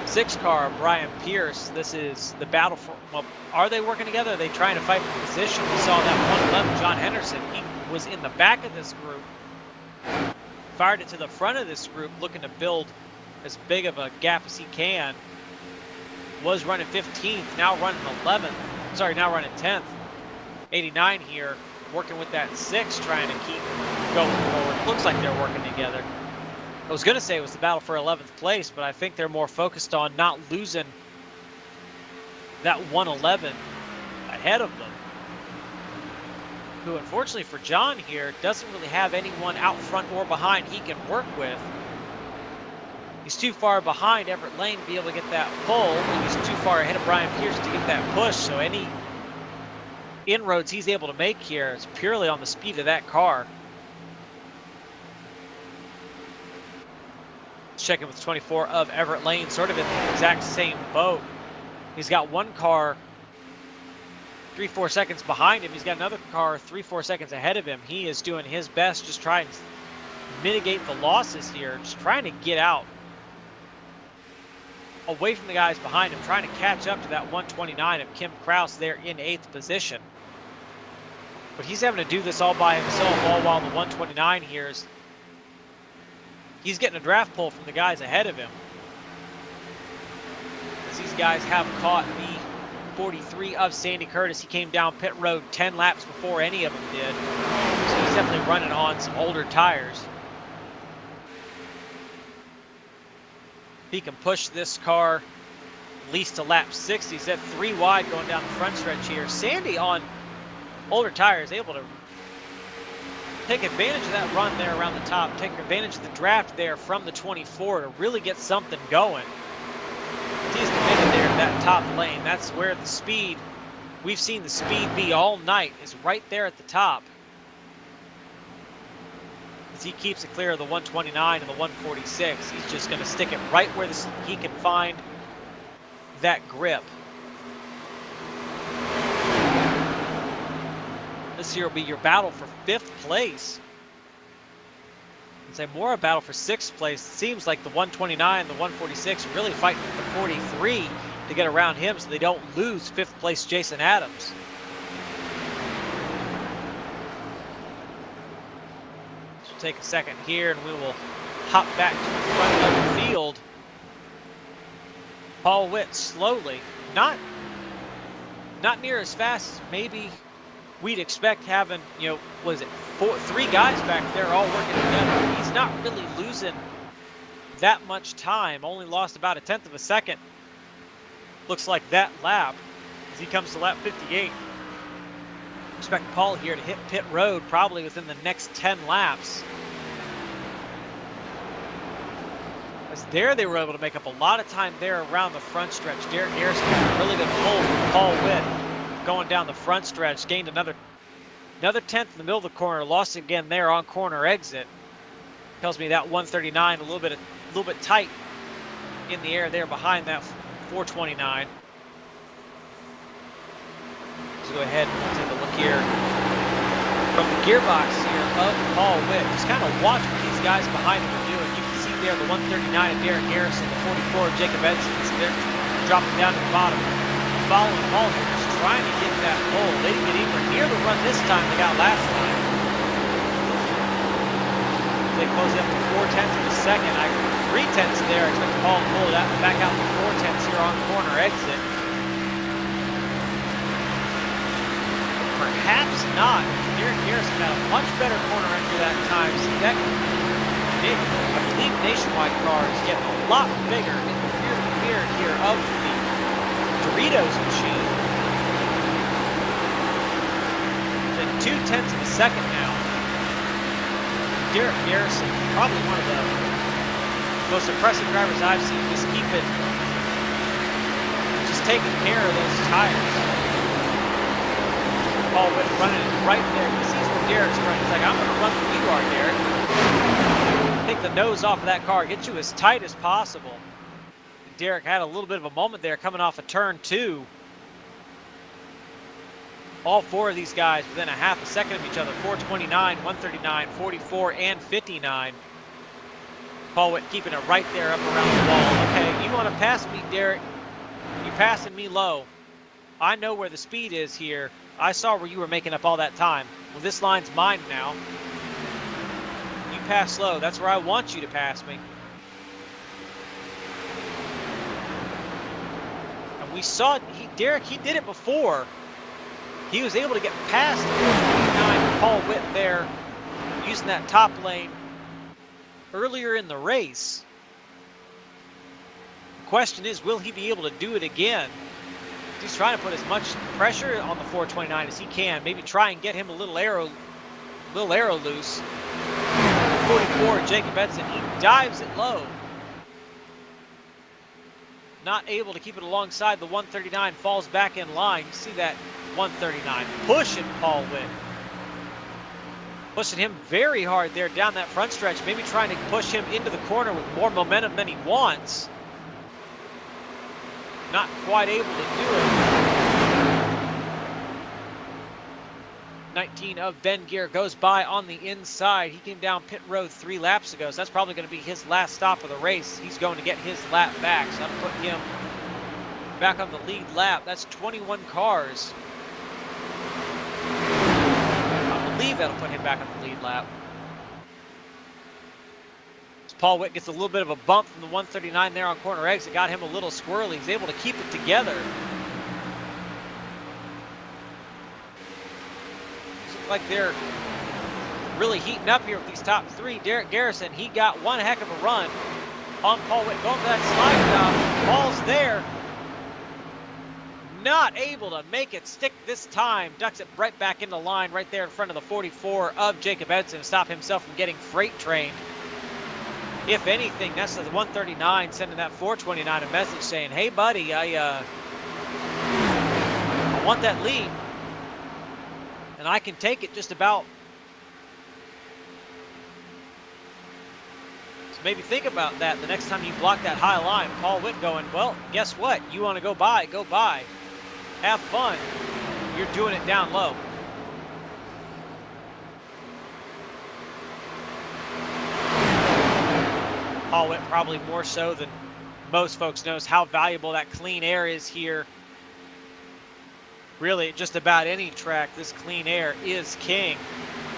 6 car, Brian Pierce. This is the battle for, well, are they working together? Are they trying to fight for position? We saw that 111, John Henderson. He was in the back of this group, fired it to the front of this group, looking to build as big of a gap as he can. Was running 15th, now running 11th. Sorry, now running 10th. 89 here, working with that 6, trying to keep going forward. Looks like they're working together. I was going to say it was the battle for 11th place, but I think they're more focused on not losing that 111 ahead of them, who unfortunately for John here doesn't really have anyone out front or behind he can work with. He's too far behind Everett Lane to be able to get that pull, and he's too far ahead of Brian Pierce to get that push, so any inroads he's able to make here is purely on the speed of that car. Checking with 24 of Everett Lane, sort of in the exact same boat. He's got one car 3-4 seconds behind him. He's got another car 3-4 seconds ahead of him. He is doing his best, just trying to mitigate the losses here, just trying to get out away from the guys behind him, trying to catch up to that 129 of Kim Kraus there in 8th position. But he's having to do this all by himself, all while the 129 here is, he's getting a draft pull from the guys ahead of him, as these guys have caught the 43 of Sandy Curtis. He came down pit road 10 laps before any of them did, so he's definitely running on some older tires. He can push this car at least to lap 60. He's at 3 wide going down the front stretch here. Sandy on older tires able to take advantage of that run there around the top, take advantage of the draft there from the 24 to really get something going. He's committed there to that top lane. That's where the speed, we've seen the speed be all night, is right there at the top. As he keeps it clear of the 129 and the 146, he's just going to stick it right where he can find that grip. This here will be your battle for 5th place. I'd say more a battle for 6th place. It seems like the 129 and the 146 are really fighting with the 43 to get around him so they don't lose 5th place Jason Adams. So we'll take a second here and we will hop back to the front of the field. Paul Witt slowly, not near as fast as maybe we'd expect, having, you know, was it 3 guys back there all working together. He's not really losing that much time, only lost about 1/10 of a second. Looks like that lap as he comes to lap 58. Expect Paul here to hit pit road probably within the next 10 laps. As there they were able to make up a lot of time there around the front stretch. Derek Harrison got a really good pull from Paul Witt going down the front stretch, gained another 10th in the middle of the corner, lost again there on corner exit. Tells me that 139 a little bit tight in the air there behind that 429. Let's go ahead and take a look here from the gearbox here of Paul Witt. Just kind of watch what these guys behind him are doing. You can see there the 139 of Derek Harrison, the 44 of Jacob Edson. They're dropping down to the bottom, following Paul here, just trying to get that pole. They didn't get anywhere near the run this time they got last time. They close up to 4/10 of a second. 3/10 there. I expect Paul to pull it out and back out to 4/10 here on corner exit. Perhaps not. Derek Harrison had a much better corner entry that time. See that big, I believe, Nationwide car is getting a lot bigger in the rear mirror here of the Doritos machine. Then 2/10 of a second now. Derek Garrison, probably one of the most impressive drivers I've seen, just taking care of those tires. Paul Witt running it right there. He sees where Derek's running. He's like, I'm going to run where you are, Derek. Take the nose off of that car, get you as tight as possible. Derek had a little bit of a moment there coming off of turn 2. All 4 of these guys within a half a second of each other. 429, 139, 44, and 59. Paul Witt keeping it right there up around the wall. Okay, you want to pass me, Derek? You're passing me low. I know where the speed is here. I saw where you were making up all that time. Well, this line's mine now. You pass slow. That's where I want you to pass me. And we saw Derek, he did it before. He was able to get past 429 Paul Witt there, using that top lane earlier in the race. The question is, will he be able to do it again? He's trying to put as much pressure on the 429 as he can. Maybe try and get him a little arrow loose. 44, Jacob Edson, he dives it low. Not able to keep it alongside the 139, falls back in line. You see that 139 pushing Paul Witt. Pushing him very hard there down that front stretch, maybe trying to push him into the corner with more momentum than he wants. Not quite able to do it. 19 of Ben Gear goes by on the inside. He came down pit road 3 laps ago, so that's probably going to be his last stop of the race. He's going to get his lap back, so that'll put him back on the lead lap. That's 21 cars. I believe that'll put him back on the lead lap. As Paul Witt gets a little bit of a bump from the 139 there on corner exit, got him a little squirrely. He's able to keep it together. Like they're really heating up here with these top 3. Derek Garrison, he got one heck of a run on Paul Witt, going for that slide job. Paul's there, not able to make it stick this time. Ducks it right back into line right there in front of the 44 of Jacob Edson to stop himself from getting freight trained. If anything, that's the 139 sending that 429 a message saying, hey buddy, I want that lead. And I can take it just about. So maybe think about that the next time you block that high line. Paul Witt going, well, guess what? You want to go by, go by. Have fun. You're doing it down low. Paul Witt probably more so than most folks knows how valuable that clean air is here. Really, just about any track, this clean air is king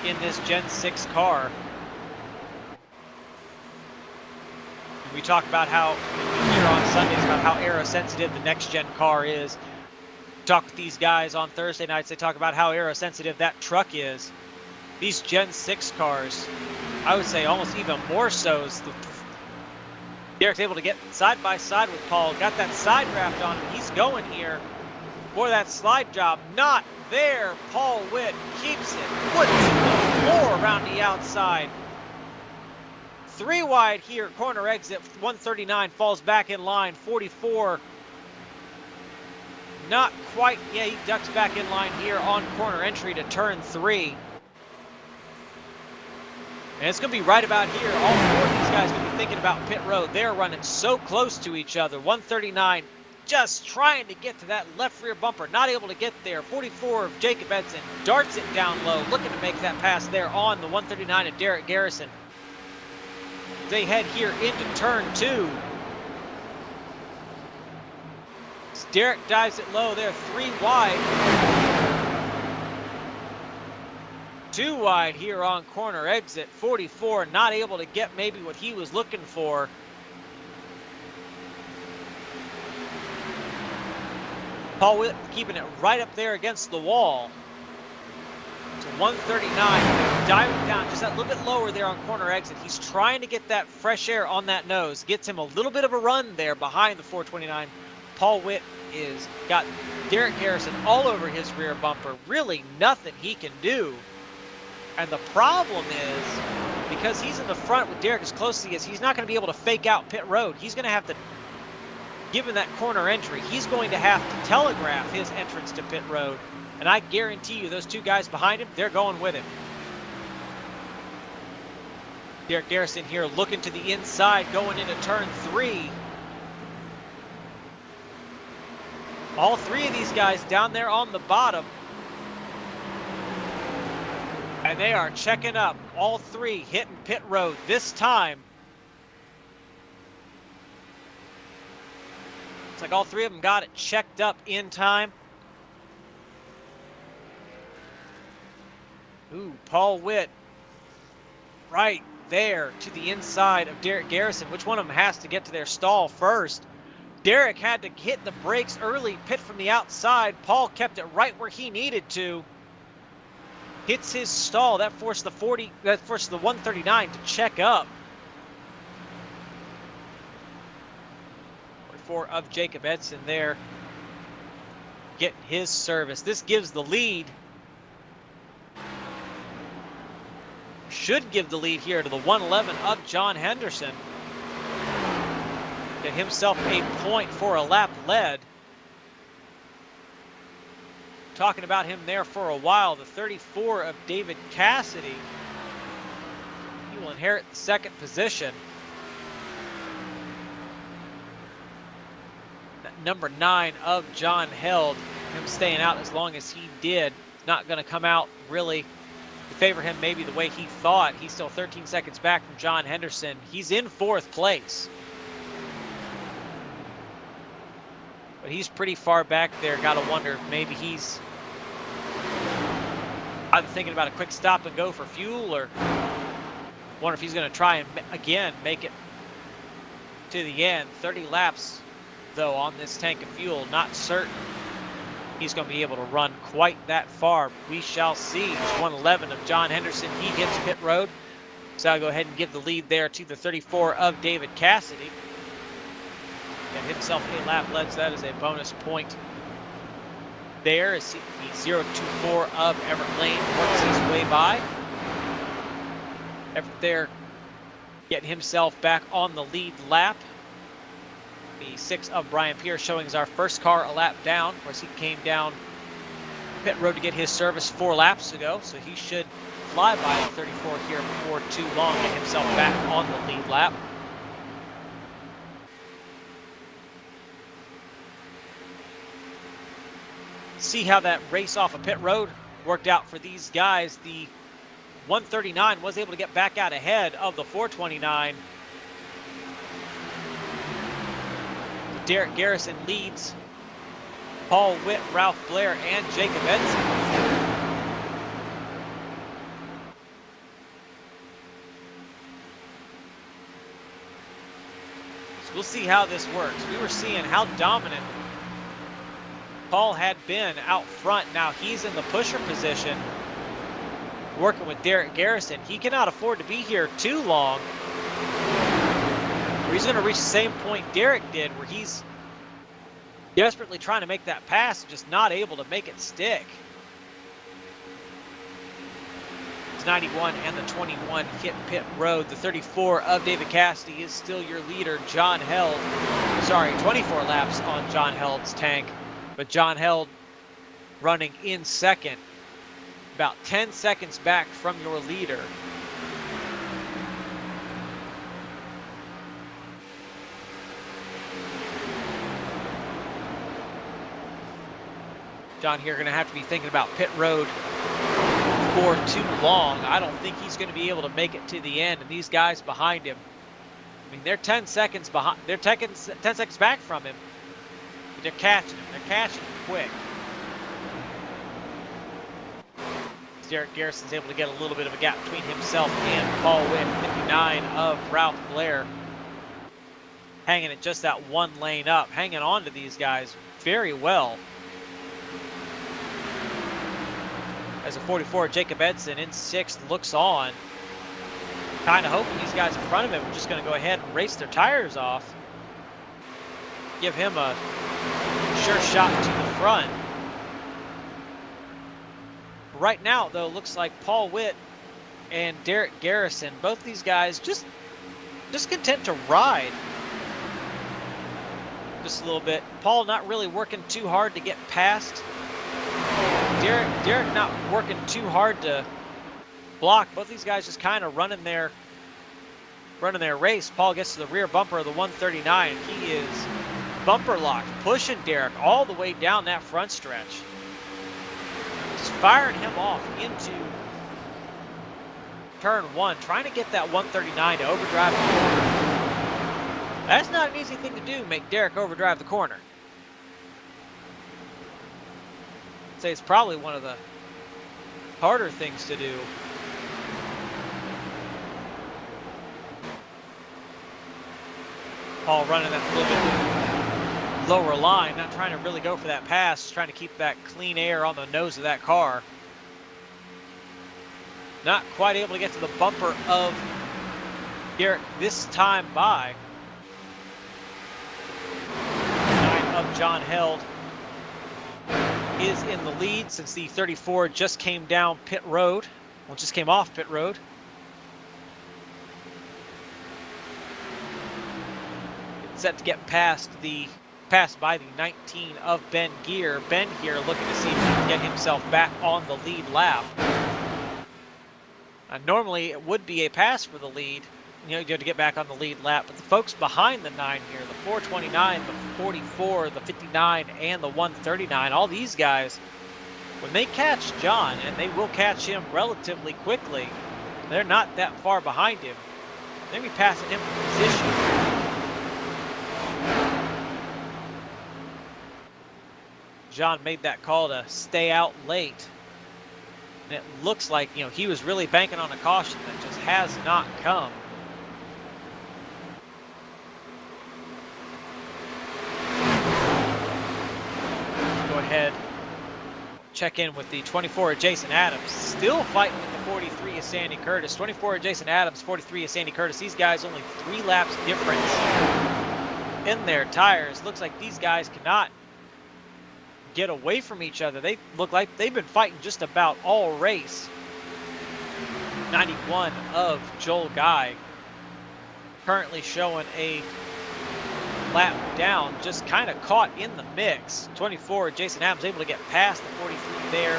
in this Gen 6 car. We talk about how, here on Sundays, about how aerosensitive the next gen car is. Talk with these guys on Thursday nights, they talk about how aerosensitive that truck is. These Gen 6 cars, I would say almost even more so. Derek's able to get side by side with Paul, got that side draft on him. He's going here for that slide job. Not there. Paul Witt keeps it, puts the floor around the outside. 3 wide here, corner exit. 139 falls back in line. 44 not quite. Yeah, he ducks back in line here on corner entry to turn 3. And it's going to be right about here. All 4 of these guys going to be thinking about pit road. They're running so close to each other. 139 just trying to get to that left rear bumper, not able to get there. 44 of Jacob Edson darts it down low, looking to make that pass there on the 139 of Derek Garrison. They head here into turn 2. Derek dives it low there, 3 wide. 2 wide here on corner exit. 44 not able to get maybe what he was looking for. Paul Witt keeping it right up there against the wall. So 139 diving down just that little bit lower there on corner exit. He's trying to get that fresh air on that nose. Gets him a little bit of a run there behind the 429. Paul Witt is got Derek Garrison all over his rear bumper. Really nothing he can do. And the problem is, because he's in the front with Derek as close as he is, he's not going to be able to fake out pit road. He's going to have to, given that corner entry, he's going to have to telegraph his entrance to pit road. And I guarantee you those 2 guys behind him, they're going with him. Derek Garrison here looking to the inside, going into turn 3. All 3 of these guys down there on the bottom. And they are checking up. All 3 hitting pit road this time. It's like all 3 of them got it checked up in time. Ooh, Paul Witt right there to the inside of Derek Garrison. Which one of them has to get to their stall first? Derek had to hit the brakes early, pit from the outside. Paul kept it right where he needed to. Hits his stall. That forced the 139 to check up. 34 of Jacob Edson there. Get his service. This gives the lead. Should give the lead here to the 111 of John Henderson. Get himself a point for a lap led. Talking about him there for a while, the 34 of David Cassidy. He will inherit the second position. That number 9 of John Held, him staying out as long as he did, not going to come out really to favor him maybe the way he thought. He's still 13 seconds back from John Henderson. He's in 4th place. But he's pretty far back there. Got to wonder if maybe he's either thinking about a quick stop and go for fuel, or wonder if he's going to try and again make it to the end. 30 laps though on this tank of fuel. Not certain he's going to be able to run quite that far. We shall see. It's 111 of John Henderson. He hits pit road. So I'll go ahead and give the lead there to the 34 of David Cassidy. And himself a lap led, so that is a bonus point there. As the 024 of Everett Lane works his way by. Everett there getting himself back on the lead lap. The 6 of Brian Pierce showing as our first car a lap down. Of course, he came down pit road to get his service 4 laps ago, so he should fly by the 34 here before too long, get himself back on the lead lap. See how that race off of pit road worked out for these guys. The 139 was able to get back out ahead of the 429. Derek Garrison leads Paul Witt, Ralph Blair, and Jacob Edson. So we'll see how this works. We were seeing how dominant Paul had been out front. Now he's in the pusher position, working with Derek Garrison. He cannot afford to be here too long, or he's going to reach the same point Derek did, where he's desperately trying to make that pass, just not able to make it stick. It's 91 and the 21 hit pit road. The 34 of David Cassidy is still your leader. John Held, sorry, 24 laps on John Held's tank. But John Held running in second, about 10 seconds back from your leader. John here going to have to be thinking about pit road for too long. I don't think he's going to be able to make it to the end. And these guys behind him, I mean, they're 10 seconds behind. They're 10 seconds back from him. But they're catching him. They're catching him quick. Derek Garrison's able to get a little bit of a gap between himself and Paul Witt. 59 of Ralph Blair, hanging it just that one lane up, hanging on to these guys very well. As a 44, Jacob Edson in 6th looks on, kind of hoping these guys in front of him are just going to go ahead and race their tires off, give him a sure shot to the front. Right now, though, looks like Paul Witt and Derek Garrison, both these guys just content to ride just a little bit. Paul not really working too hard to get past. Derek not working too hard to block. Both these guys just kind of running their race. Paul gets to the rear bumper of the 139. He is bumper locked, pushing Derek all the way down that front stretch. Just firing him off into turn 1, trying to get that 139 to overdrive the corner. That's not an easy thing to do, make Derek overdrive the corner. I'd say it's probably one of the harder things to do. Paul running that little bit lower line, not trying to really go for that pass, trying to keep that clean air on the nose of that car. Not quite able to get to the bumper of Derek this time by. John Held is in the lead since the 34 just came down pit road. Well, just came off pit road. Set to get passed by the 19 of Ben Gear. Ben here looking to see if he can get himself back on the lead lap. Normally it would be a pass for the lead, to get back on the lead lap, but the folks behind the 9 here, the 429, the 44, the 59, and the 139, all these guys, when they catch John, and they will catch him relatively quickly, they're not that far behind him. They'll be passing him for position. John made that call to stay out late. And it looks like, he was really banking on a caution that just has not come. Go ahead, check in with the 24 of Jason Adams. Still fighting with the 43 of Sandy Curtis. 24 of Jason Adams, 43 of Sandy Curtis. These guys only 3 laps difference in their tires. Looks like these guys cannot get away from each other. They look like they've been fighting just about all race. 91 of Joel Guy currently showing a lap down, just kind of caught in the mix. 24 Jason Adams able to get past the 43 there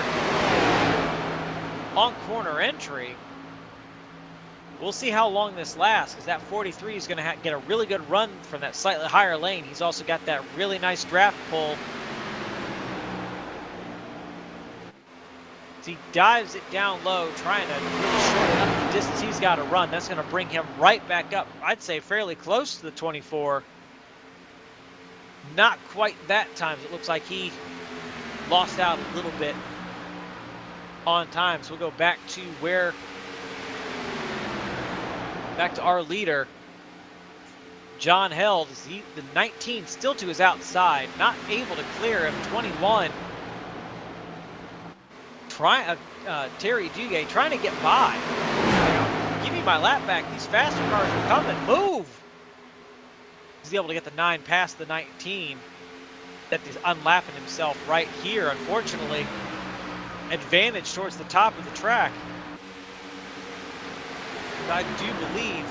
on corner entry. We'll see how long this lasts, because that 43 is going to get a really good run from that slightly higher lane. He's also got that really nice draft pull. He dives it down low, trying to really shorten up the distance he's got to run. That's going to bring him right back up, I'd say fairly close to the 24. Not quite that time. It looks like he lost out a little bit on time. So we'll go back to our leader, John Held. The 19 still to his outside, not able to clear him. 21. Terry Duguay trying to get by. Give me my lap back. These faster cars are coming. Move! He's able to get the 9 past the 19. That is unlapping himself right here. Unfortunately, advantage towards the top of the track. I do believe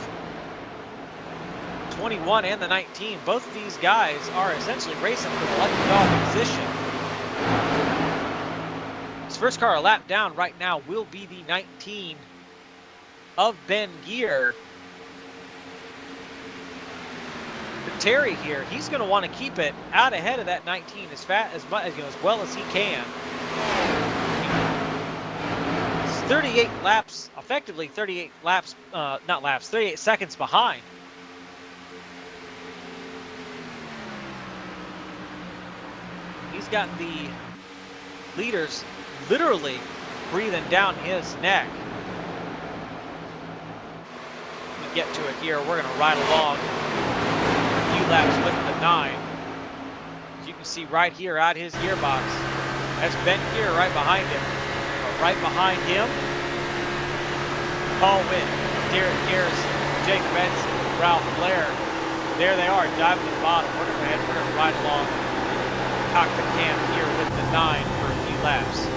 21 and the 19, both of these guys are essentially racing for the lucky dog position. His first car a lap down right now will be the 19 of Ben Gear. But Terry here, he's going to want to keep it out ahead of that 19 as well as he can. It's 38 laps, effectively 38 laps, 38 seconds behind. He's got the leaders literally breathing down his neck. We get to it here. We're going to ride along a few laps with the 9. As you can see right here out his gearbox, that's Ben Gear right behind him. But right behind him, Paul Witt, Derek Garrison, Jake Benson, Ralph Blair. There they are, diving to the bottom. We're going to ride along cockpit cam here with the 9 for a few laps.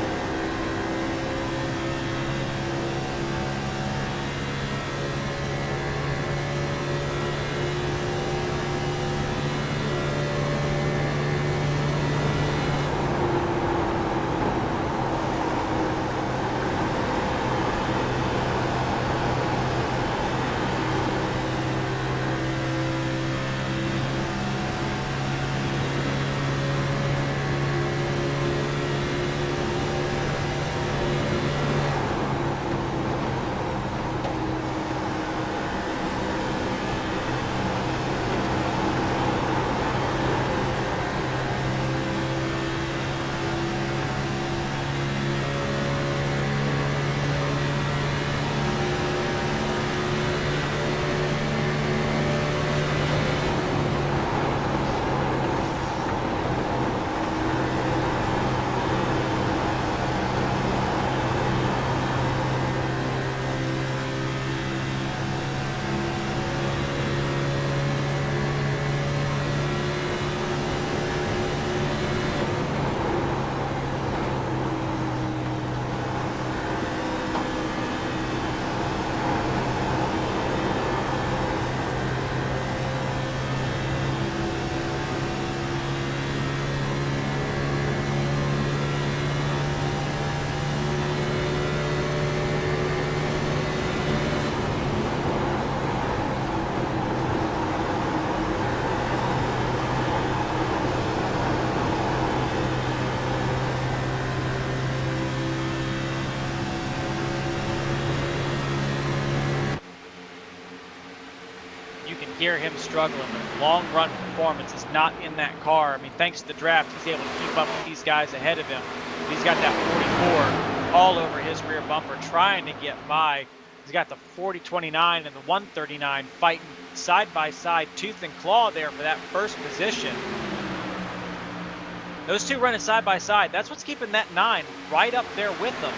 You can hear him struggling. The long run performance is not in that car. I mean, thanks to the draft, he's able to keep up with these guys ahead of him. He's got that 44 all over his rear bumper trying to get by. He's got the 40-29 and the 139 fighting side by side, tooth and claw there for that first position. Those two running side by side, that's what's keeping that 9 right up there with them.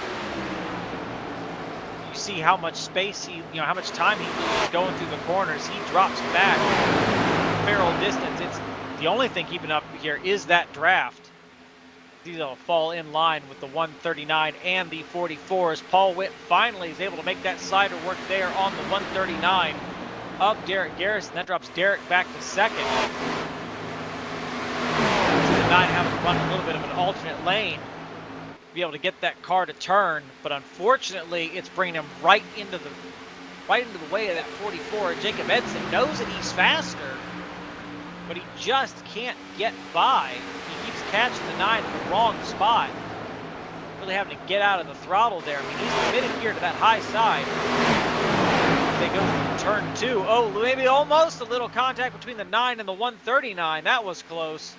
You see how much space how much time he loses going through the corners. He drops back a fair old distance. It's the only thing keeping up here is that draft. He's going to fall in line with the 139 and the 44s. Paul Witt finally is able to make that slider work there on the 139 of Derek Garrison. That drops Derek back to second. The 9 having to run a little bit of an alternate lane to be able to get that car to turn, but unfortunately it's bringing him right into the way of that 44. Jacob Edson knows that he's faster, but he just can't get by. He keeps catching the 9 in the wrong spot. Really having to get out of the throttle there. I mean, he's committed here to that high side. They go through turn 2. Oh, maybe almost a little contact between the 9 and the 139. That was close.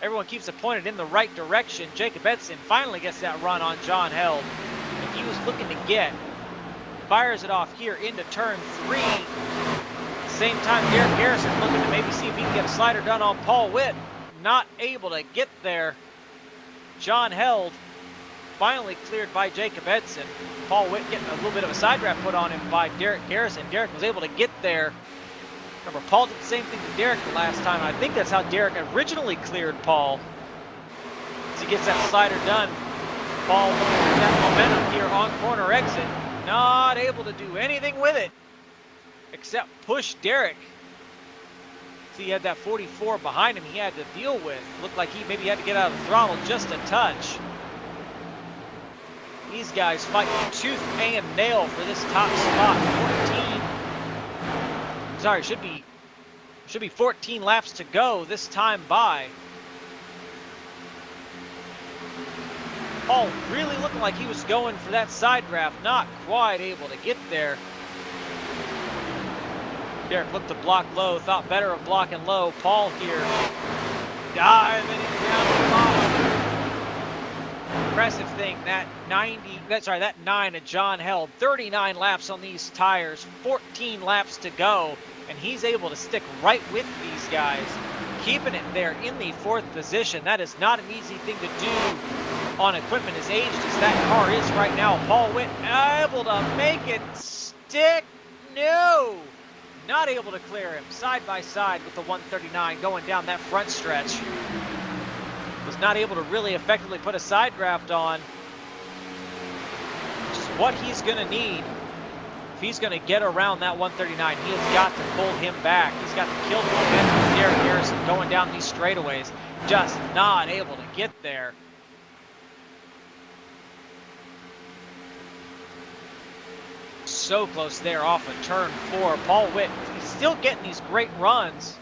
Everyone keeps it pointed in the right direction. Jacob Edson finally gets that run on John Held. And he was looking to get. Fires it off here into turn 3. Same time, Derek Garrison looking to maybe see if he can get a slider done on Paul Witt. Not able to get there. John Held finally cleared by Jacob Edson. Paul Witt getting a little bit of a side draft put on him by Derek Garrison. Derek was able to get there. Remember, Paul did the same thing to Derek the last time. I think that's how Derek originally cleared Paul. As he gets that slider done, Paul with that momentum here on corner exit. Not able to do anything with it except push Derek. So he had that 44 behind him he had to deal with. Looked like he maybe had to get out of the throttle just a touch. These guys fighting tooth and nail for this top spot. 14. Sorry, should be 14 laps to go this time by. Paul really looking like he was going for that side draft, not quite able to get there. Derek looked to block low, thought better of blocking low. Paul here diving it down the bottom. Impressive thing, that 9 of John Held. 39 laps on these tires, 14 laps to go, and he's able to stick right with these guys, keeping it there in the 4th position. That is not an easy thing to do on equipment as aged as that car is right now. Paul Witt able to make it stick. No! Not able to clear him. Side by side with the 139 going down that front stretch. Was not able to really effectively put a side draft on. Which is what he's going to need. If he's going to get around that 139, he has got to pull him back. He's got to kill the momentum with Derek Garrison going down these straightaways. Just not able to get there. So close there off of turn 4. Paul Witt, he's still getting these great runs.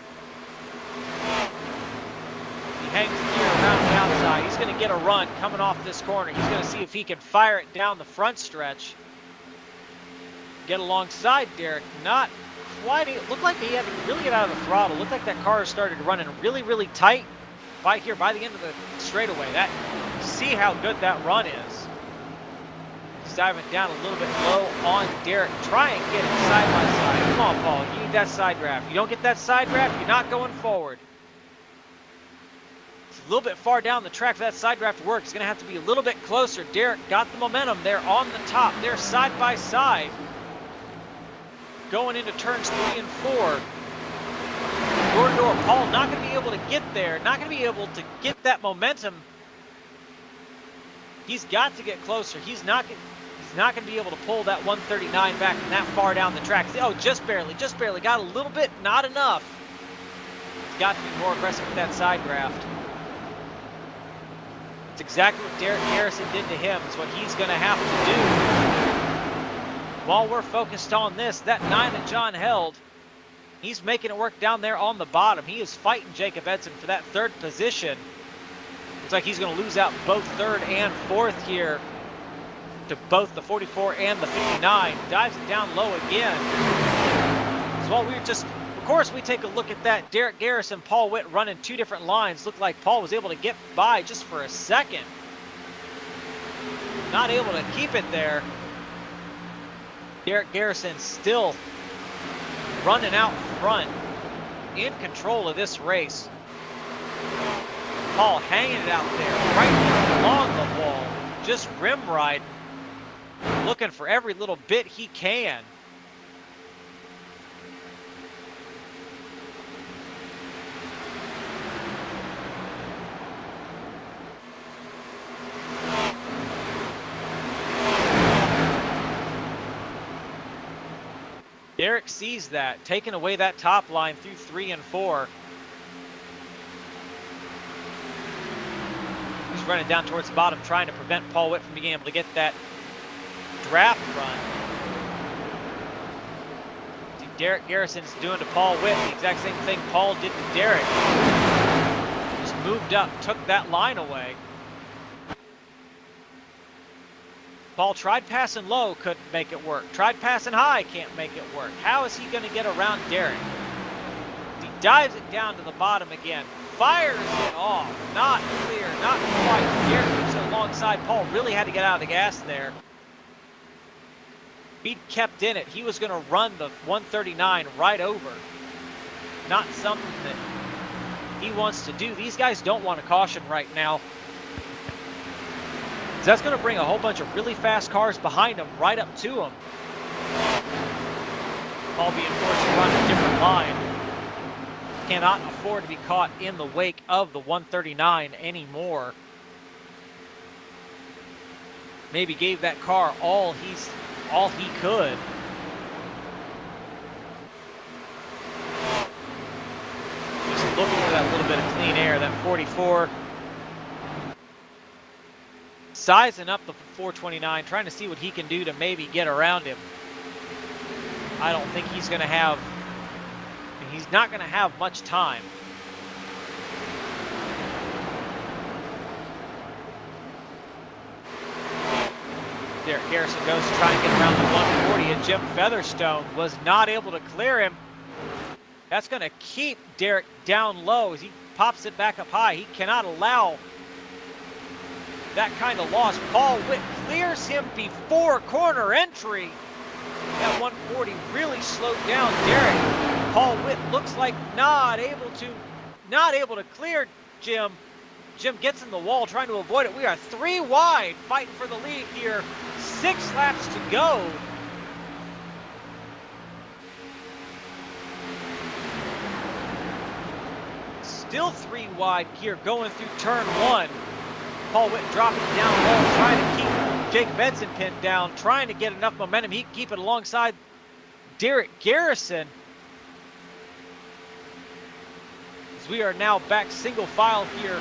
He hangs here around the outside. He's going to get a run coming off this corner. He's going to see if he can fire it down the front stretch. Get alongside Derek. Not quite. It looked like he had to really get out of the throttle. Looked like that car started running really, really tight by the end of the straightaway. See how good that run is. Diving down a little bit low on Derek. Try and get it side by side. Come on, Paul. You need that side draft. You don't get that side draft, you're not going forward. It's a little bit far down the track for that side draft to work. It's going to have to be a little bit closer. Derek got the momentum there on the top. They're side by side. Going into turns 3 and 4. Door to door. Paul not going to be able to get there. Not going to be able to get that momentum. He's got to get closer. He's not going to be able to pull that 139 back from that far down the track. Oh, just barely. Got a little bit, not enough. He's got to be more aggressive with that side draft. It's exactly what Derek Garrison did to him. It's what he's going to have to do. While we're focused on this, that 9 of John Held, he's making it work down there on the bottom. He is fighting Jacob Edson for that 3rd position. Looks like he's going to lose out both 3rd and 4th here to both the 44 and the 59. Dives it down low again. So while we're Of course, we take a look at that. Derek Garrison, Paul Witt running two different lines. Looked like Paul was able to get by just for a second. Not able to keep it there. Derek Garrison still running out front, in control of this race. Paul hanging it out there, right along the wall, just rim riding, looking for every little bit he can. Derek sees that, taking away that top line through 3 and 4. He's running down towards the bottom, trying to prevent Paul Witt from being able to get that draft run. See, Derek Garrison's doing to Paul Witt the exact same thing Paul did to Derek. Just moved up, took that line away. Paul tried passing low, couldn't make it work. Tried passing high, can't make it work. How is he going to get around Derek? He dives it down to the bottom again. Fires it off. Not clear, not quite. Derek keeps it alongside Paul. Really had to get out of the gas there. Speed kept in it. He was going to run the 139 right over. Not something that he wants to do. These guys don't want a caution right now. That's going to bring a whole bunch of really fast cars behind him right up to him. Paul being forced to run a different line. Cannot afford to be caught in the wake of the 139 anymore. Maybe gave that car all he could. Just looking for that little bit of clean air, that 44. Sizing up the 429, trying to see what he can do to maybe get around him. I don't think he's going to have, he's not going to have much time. Derek Garrison goes to try and get around the 140, and Jim Featherstone was not able to clear him. That's going to keep Derek down low as he pops it back up high. He cannot allow that kind of loss. Paul Witt clears him before corner entry. That 140 really slowed down Derek. Paul Witt looks like not able to clear Jim. Jim gets in the wall trying to avoid it. We are 3 wide, fighting for the lead here. 6 laps to go. Still 3 wide here going through turn 1. Paul Witt dropping down low, trying to keep Jacob Edson pinned down, trying to get enough momentum. He can keep it alongside Derek Garrison. As we are now back single file here.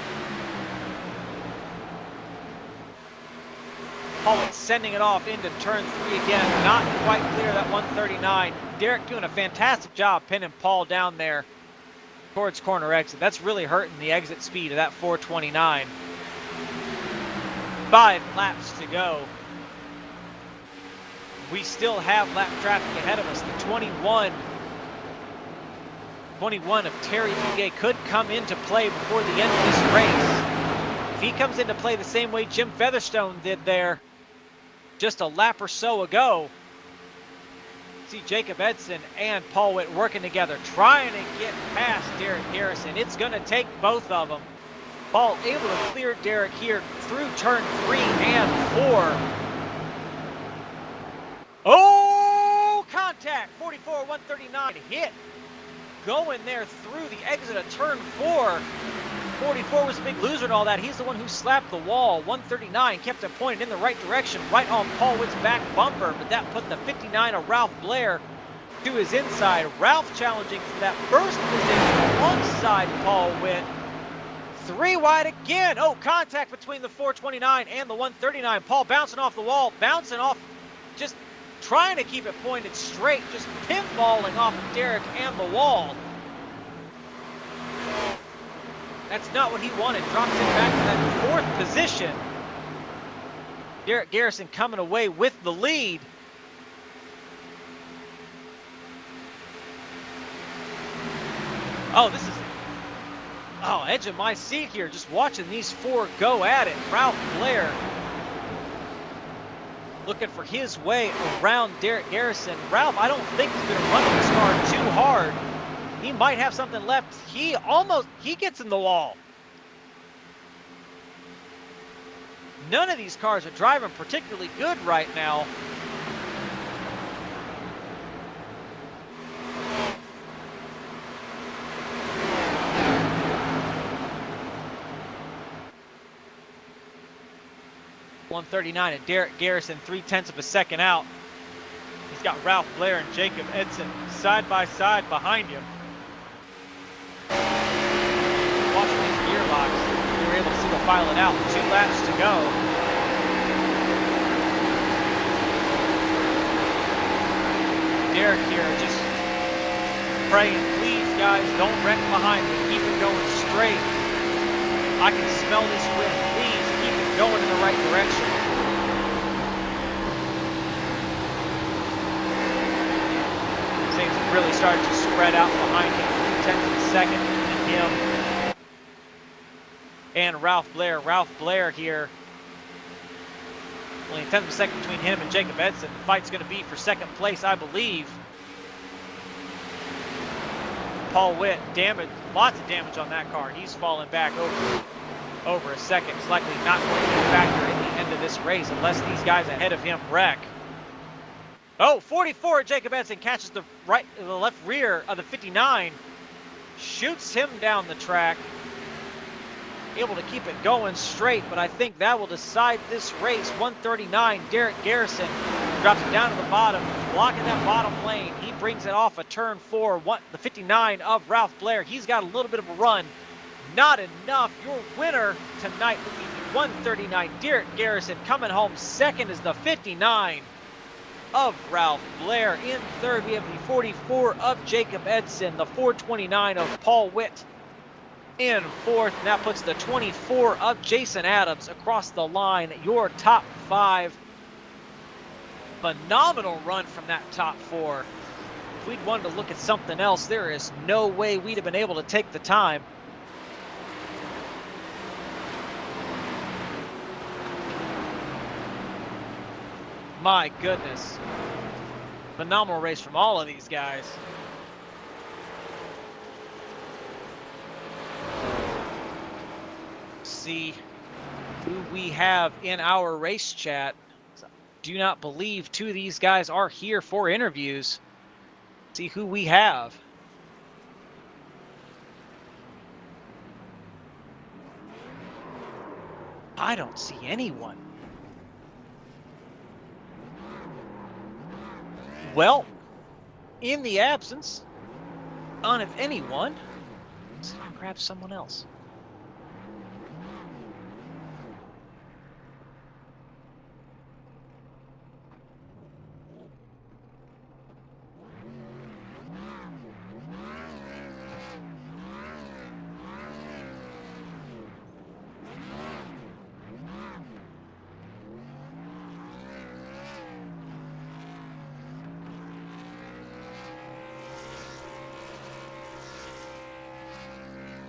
Paul Witt sending it off into turn 3 again. Not quite clear that 139. Derek doing a fantastic job pinning Paul down there towards corner exit. That's really hurting the exit speed of that 429. 5 laps to go. We still have lap traffic ahead of us. The 21 of Terry Fugay could come into play before the end of this race. If he comes into play the same way Jim Featherstone did there just a lap or so ago, see Jacob Edson and Paul Witt working together, trying to get past Derek Garrison. It's going to take both of them. Paul able to clear Derek here through turn 3 and 4. Oh, contact, 44, 139 hit. Going there through the exit of turn 4. 44 was a big loser in all that. He's the one who slapped the wall. 139 kept it pointed in the right direction, right on Paul Witt's back bumper, but that put the 59 of Ralph Blair to his inside. Ralph challenging for that first position alongside Paul Witt. 3 wide again. Oh, contact between the 429 and the 139. Paul bouncing off the wall, bouncing off, just trying to keep it pointed straight, just pinballing off of Derek and the wall. That's not what he wanted. Drops it back to that 4th position. Derek Garrison coming away with the lead. Oh, this is, oh, edge of my seat here, just watching these four go at it. Ralph Blair looking for his way around Derek Garrison. Ralph, I don't think he's going to run this car too hard. He might have something left. He gets in the wall. None of these cars are driving particularly good right now. .139 and Derek Garrison 0.3 of a second out. He's got Ralph Blair and Jacob Edson side by side behind him. Watching his gearbox, we were able to single file it out. 2 laps to go. Derek here just praying, please guys, don't wreck behind me. Keep it going straight. I can smell this wind. Please keep it going in the right direction. Things have really started to spread out behind him. 0.3 of a second between him and Ralph Blair. Ralph Blair here, only 0.1 of a second between him and Jacob Edson. The fight's going to be for second place, I believe. Paul Witt, lots of damage on that car. He's fallen back over a second. It's likely not going to be a factor in the end of this race unless these guys ahead of him wreck. Oh, 44, Jacob Edson catches the left rear of the 59, shoots him down the track. Able to keep it going straight, but I think that will decide this race. 139, Derek Garrison drops it down to the bottom, blocking that bottom lane. He brings it off a turn 4, the 59 of Ralph Blair. He's got a little bit of a run. Not enough. Your winner tonight will be 139, Derek Garrison. Coming home second is the 59 of Ralph Blair. In third, we have the 44 of Jacob Edson, the 429 of Paul Witt in fourth, and that puts the 24 of Jason Adams across the line. Your top 5. Phenomenal run from that top 4. If we'd wanted to look at something else, there is no way we'd have been able to take the time. My goodness. Phenomenal race from all of these guys. See who we have in our race chat. Do not believe 2 of these guys are here for interviews. See who we have. I don't see anyone. Well, in the absence of anyone, let's grab someone else.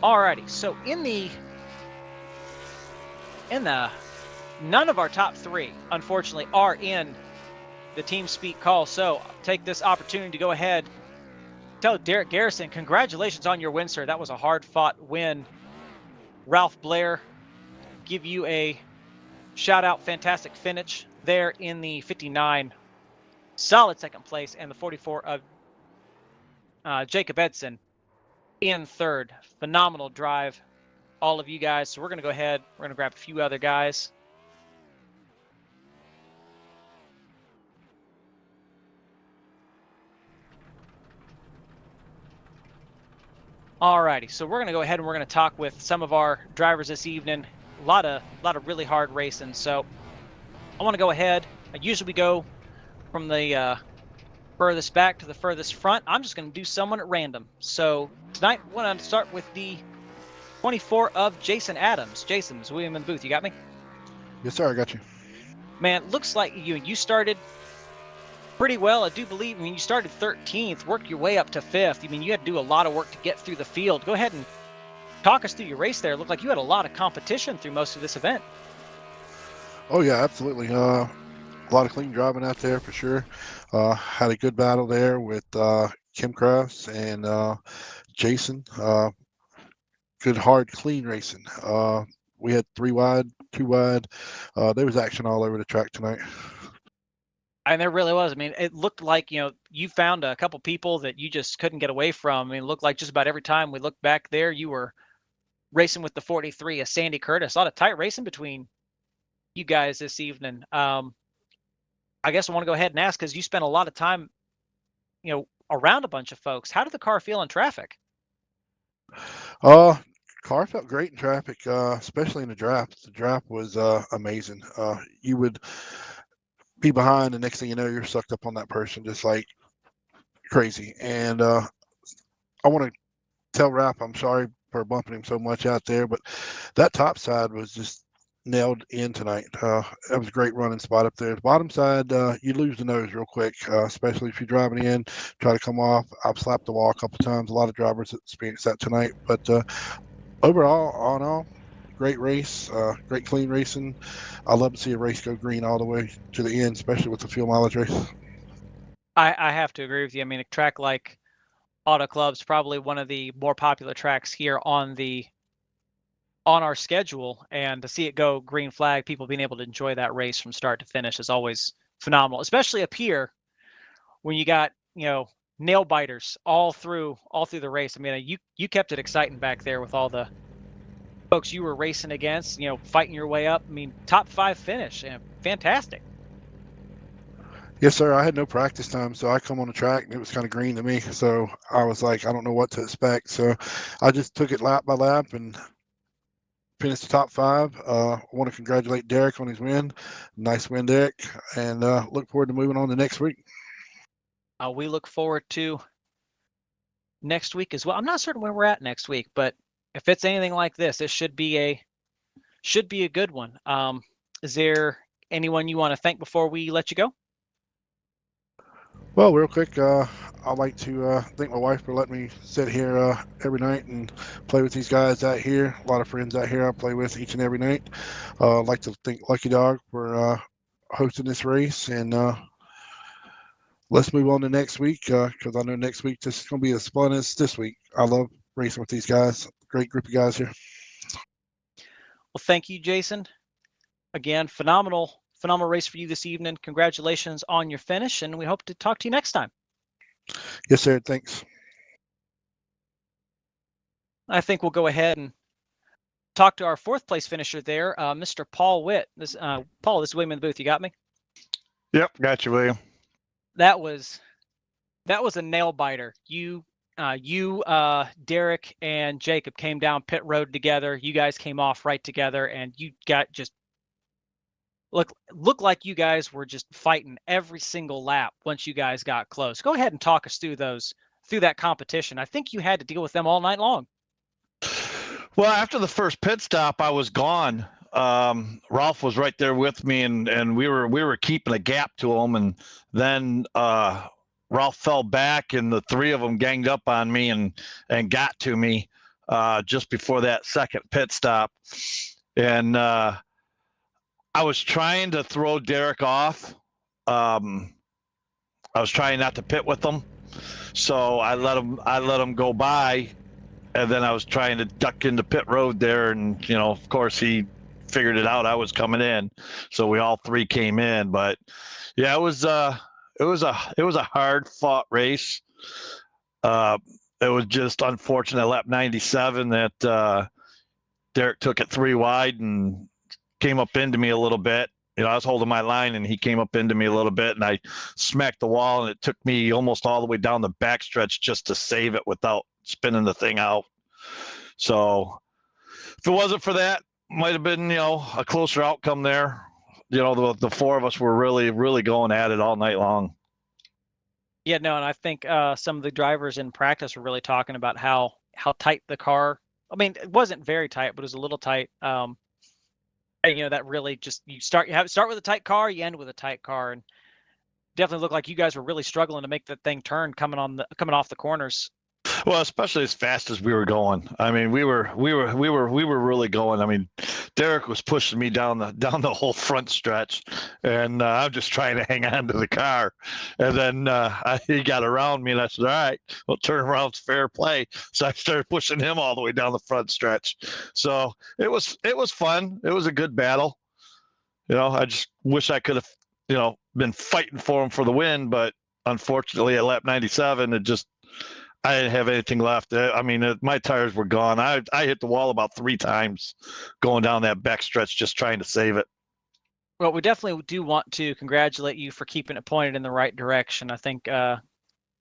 Alrighty, so in the none of our top 3, unfortunately, are in the TeamSpeak call. So I'll take this opportunity to go ahead, tell Derek Garrison, congratulations on your win, sir. That was a hard-fought win. Ralph Blair, give you a shout-out, fantastic finish there in the 59. Solid second place, and the 44 of Jacob Edson in third. Phenomenal drive, all of you guys. So we're going to go ahead. We're going to grab a few other guys. Alrighty, so we're going to go ahead and we're going to talk with some of our drivers this evening. A lot of really hard racing. So I want to go ahead. Usually we go from the furthest back to the furthest front. I'm just going to do someone at random. So tonight, I want to start with the 24 of Jason Adams. Jason, is William in the booth? You got me? Yes, sir. I got you. Man, looks like you started pretty well. I do believe. I mean, you started 13th, worked your way up to 5th. I mean, you had to do a lot of work to get through the field. Go ahead and talk us through your race there. It looked like you had a lot of competition through most of this event. Oh yeah, absolutely. A lot of clean driving out there for sure. Had a good battle there with Kim Krause and Jason. Good hard clean racing. We had 3 wide, 2 wide. There was action all over the track tonight. And there really was. I mean, it looked like, you found a couple people that you just couldn't get away from. I mean, it looked like just about every time we looked back there, you were racing with the 43 of Sandy Curtis. A lot of tight racing between you guys this evening. I guess I want to go ahead and ask, because you spent a lot of time, around a bunch of folks. How did the car feel in traffic? Car felt great in traffic, especially in the draft. The draft was amazing. You would be behind, the next thing you know, you're sucked up on that person just like crazy. And I want to tell Rap I'm sorry for bumping him so much out there, but that top side was just nailed in tonight. That was a great running spot up there. The bottom side, you lose the nose real quick, especially if you're driving in, try to come off. I've slapped the wall a couple times. A lot of drivers experienced that tonight, but overall, all in all, great race, great clean racing. I love to see a race go green all the way to the end, especially with the fuel mileage race. I have to agree with you. I mean, a track like Auto Club's probably one of the more popular tracks here on our schedule, and to see it go green flag, people being able to enjoy that race from start to finish is always phenomenal, especially up here when you got, nail biters all through the race. I mean, you kept it exciting back there with all the folks you were racing against, fighting your way up. I mean, top 5 finish, fantastic. Yes, sir. I had no practice time, so I come on the track and it was kind of green to me. So I was like, I don't know what to expect. So I just took it lap by lap and finished the top 5. I want to congratulate Derek on his win. Nice win, Derek, and look forward to moving on to next week. We look forward to next week as well. I'm not certain where we're at next week, but if it's anything like this, it should be a good one. Is there anyone you want to thank before we let you go? Well, real quick, I'd like to thank my wife for letting me sit here every night and play with these guys out here. A lot of friends out here I play with each and every night. I'd like to thank Lucky Dog for hosting this race, and let's move on to next week because I know next week this is going to be as fun as this week. I love racing with these guys. Great group of guys here. Well, thank you, Jason. Again, phenomenal race for you this evening. Congratulations on your finish, and we hope to talk to you next time. Yes, sir. Thanks. I think we'll go ahead and talk to our 4th place finisher there, Mr. Paul Witt. Paul, this is William in the booth. You got me? Yep, got you, William. That was a nail biter. You, Derek, and Jacob came down pit road together. You guys came off right together, and you got just looked like you guys were just fighting every single lap once you guys got close. Go ahead and talk us through that competition. I think you had to deal with them all night long. Well, after the first pit stop, I was gone. Ralph was right there with me, and we were keeping a gap to him, and then Ralph fell back, and the 3 of them ganged up on me and got to me just before that second pit stop, and I was trying to throw Derek off. I was trying not to pit with him, so I let him go by, and then I was trying to duck into pit road there, and of course he figured it out. I was coming in, so we all 3 came in. But yeah, it was a hard fought race. It was just unfortunate lap 97 that Derek took it 3 wide and came up into me a little bit. I was holding my line and he came up into me a little bit, and I smacked the wall, and it took me almost all the way down the backstretch just to save it without spinning the thing out. So if it wasn't for that, might have been, a closer outcome there. The 4 of us were really, really going at it all night long. Yeah, no, and I think some of the drivers in practice were really talking about how tight the car. I mean, it wasn't very tight, but it was a little tight. That really just you start with a tight car, you end with a tight car, and definitely looked like you guys were really struggling to make that thing turn coming off the corners. Well, especially as fast as we were going. I mean, we were really going. I mean, Derek was pushing me down the whole front stretch, and I'm just trying to hang on to the car. And then he got around me, and I said, "All right, well, turn around's fair play." So I started pushing him all the way down the front stretch. So it was fun. It was a good battle. I just wish I could have been fighting for him for the win, but unfortunately at lap 97, I didn't have anything left. I mean, my tires were gone. I hit the wall about 3 times going down that back stretch, just trying to save it. Well, we definitely do want to congratulate you for keeping it pointed in the right direction. I think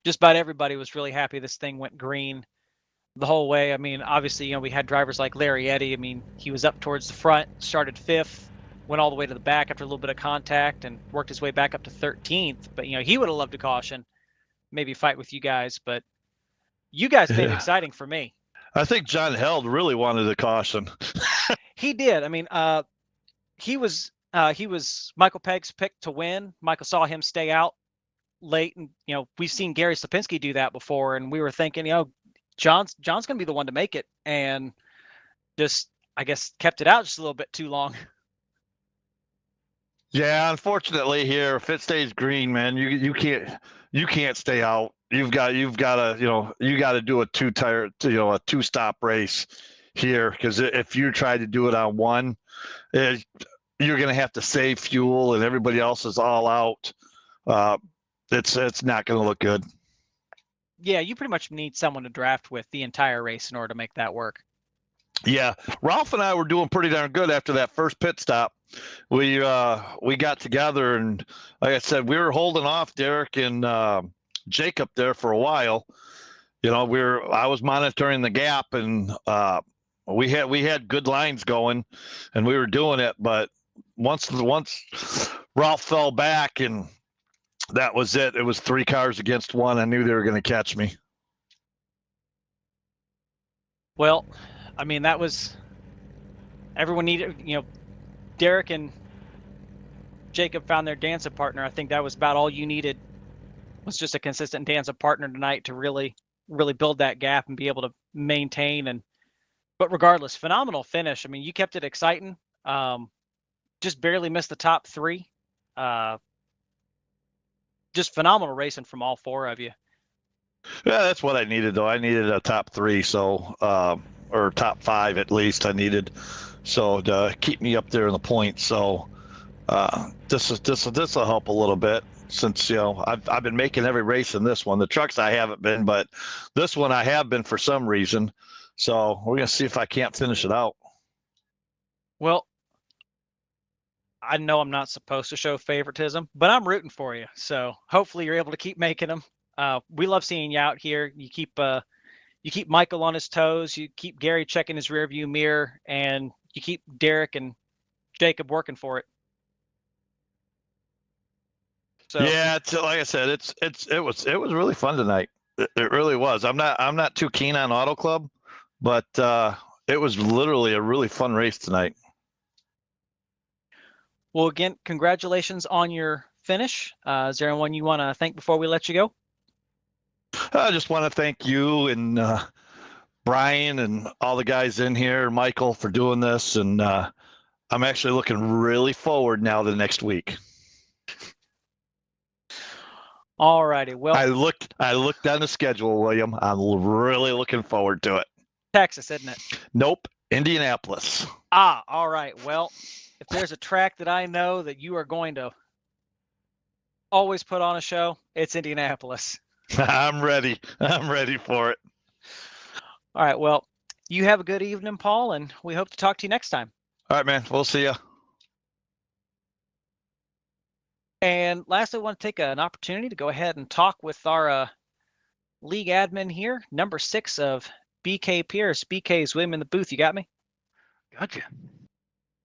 just about everybody was really happy this thing went green the whole way. I mean, obviously, we had drivers like Larry Eddy. I mean, he was up towards the front, started 5th, went all the way to the back after a little bit of contact, and worked his way back up to 13th. But he would have loved a caution, maybe fight with you guys, but you guys made it exciting for me. I think John Held really wanted a caution. He did. I mean, he was Michael Pegg's pick to win. Michael saw him stay out late, and we've seen Gary Slapinski do that before, and we were thinking, John's going to be the one to make it, and just, I guess, kept it out just a little bit too long. Yeah, unfortunately here, if it stays green, man, you can't stay out. You've got to do a 2-stop race here, because if you try to do it on one, you're going to have to save fuel, and everybody else is all out. It's not going to look good. Yeah, you pretty much need someone to draft with the entire race in order to make that work. Yeah, Ralph and I were doing pretty darn good after that first pit stop. We got together, and like I said, we were holding off Derek and Jacob there for a while. I was monitoring the gap, and we had good lines going, and we were doing it. But once Ralph fell back, and that was it. It was 3 cars against 1. I knew they were going to catch me. Well, I mean, that was everyone needed. Derek and Jacob found their dancing partner. I think that was about all you needed, was just a consistent dancing partner tonight to really, really build that gap and be able to maintain. But regardless, phenomenal finish. I mean, you kept it exciting. Just barely missed the top 3. Just phenomenal racing from all 4 of you. Yeah, that's what I needed, though. I needed a top 3, or top 5 at least. I needed to keep me up there in the points. So this will help a little bit, since I've been making every race in this one. The trucks I haven't been, but this one I have been for some reason. So we're gonna see if I can't finish it out. Well, I know I'm not supposed to show favoritism, but I'm rooting for you. So hopefully you're able to keep making them. We love seeing you out here. You keep Michael on his toes. You keep Gary checking his rearview mirror, and you keep Derek and Jacob working for it. So yeah, like I said, it was really fun tonight. It really was. I'm not too keen on Auto Club, but it was literally a really fun race tonight. Well, again, congratulations on your finish. Is there anyone you want to thank before we let you go? I just want to thank you and Brian and all the guys in here, Michael, for doing this. And I'm actually looking really forward now to next week. All righty. Well, I looked on the schedule, William. I'm really looking forward to it. Texas, isn't it? Nope, Indianapolis. All right. Well, if there's a track that I know that you are going to always put on a show, it's Indianapolis. I'm ready. I'm ready for it. All right. Well, you have a good evening, Paul, and we hope to talk to you next time. All right, man. We'll see you. And lastly, I want to take an opportunity to go ahead and talk with our league admin here, number 6 of BK Pierce. BK's with him in the booth. You got me? Gotcha.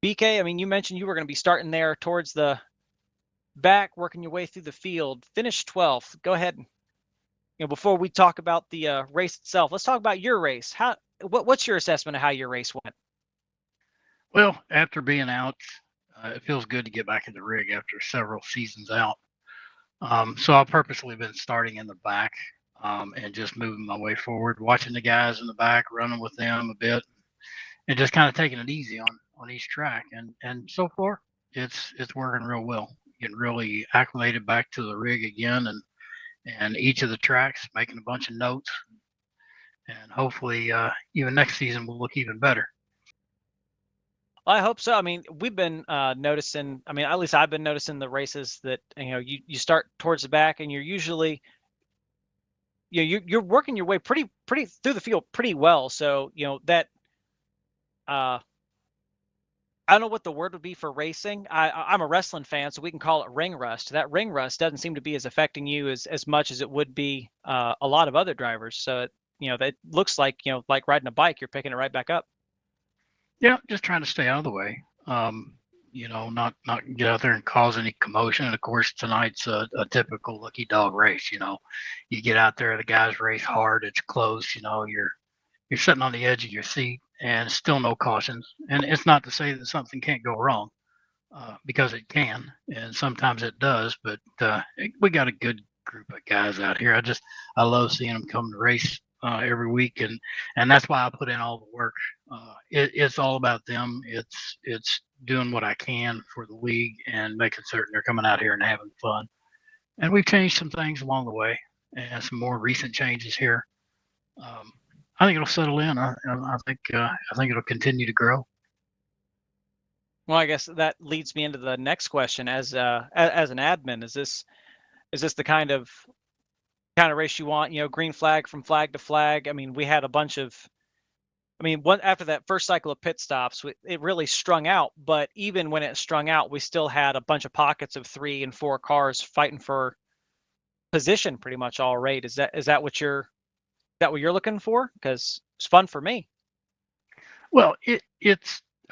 BK, I mean, you mentioned you were going to be starting there towards the back, working your way through the field. Finished 12th. Go ahead and, before we talk about the race itself, let's talk about your race. What's your assessment of how your race went? Well, after being out, it feels good to get back in the rig after several seasons out. So I've purposely been starting in the back and just moving my way forward, watching the guys in the back, running with them a bit, and just kind of taking it easy on each track. And so far, it's working real well. Getting really acclimated back to the rig again, and each of the tracks, making a bunch of notes, and hopefully even next season will look even better. I hope so. I mean, we've been noticing. I mean, at least I've been noticing the races that you start towards the back, and you're usually you're working your way pretty through the field pretty well. So that I don't know what the word would be for racing. I'm a wrestling fan, so we can call it ring rust. That ring rust doesn't seem to be as affecting you as much as it would be a lot of other drivers. So that looks like like riding a bike, you're picking it right back up. Yeah, just trying to stay out of the way. Not get out there and cause any commotion. And of course, tonight's a typical lucky dog race. You get out there, the guys race hard. It's close. You're sitting on the edge of your seat, and still no cautions. And it's not to say that something can't go wrong, because it can, and sometimes it does. But we got a good group of guys out here. I love seeing them come to race every week, and that's why I put in all the work. It's all about them. It's doing what I can for the league and making certain they're coming out here and having fun. And we've changed some things along the way, and some more recent changes here. I think it'll settle in. I think it'll continue to grow. Well, I guess that leads me into the next question. As an admin, is this the kind of race you want? Green flag from flag to flag. I mean, we had a bunch of. I mean, after that first cycle of pit stops, it really strung out. But even when it strung out, we still had a bunch of pockets of 3 and 4 cars fighting for position pretty much all right. Is that what you're looking for? Because it's fun for me. Well, I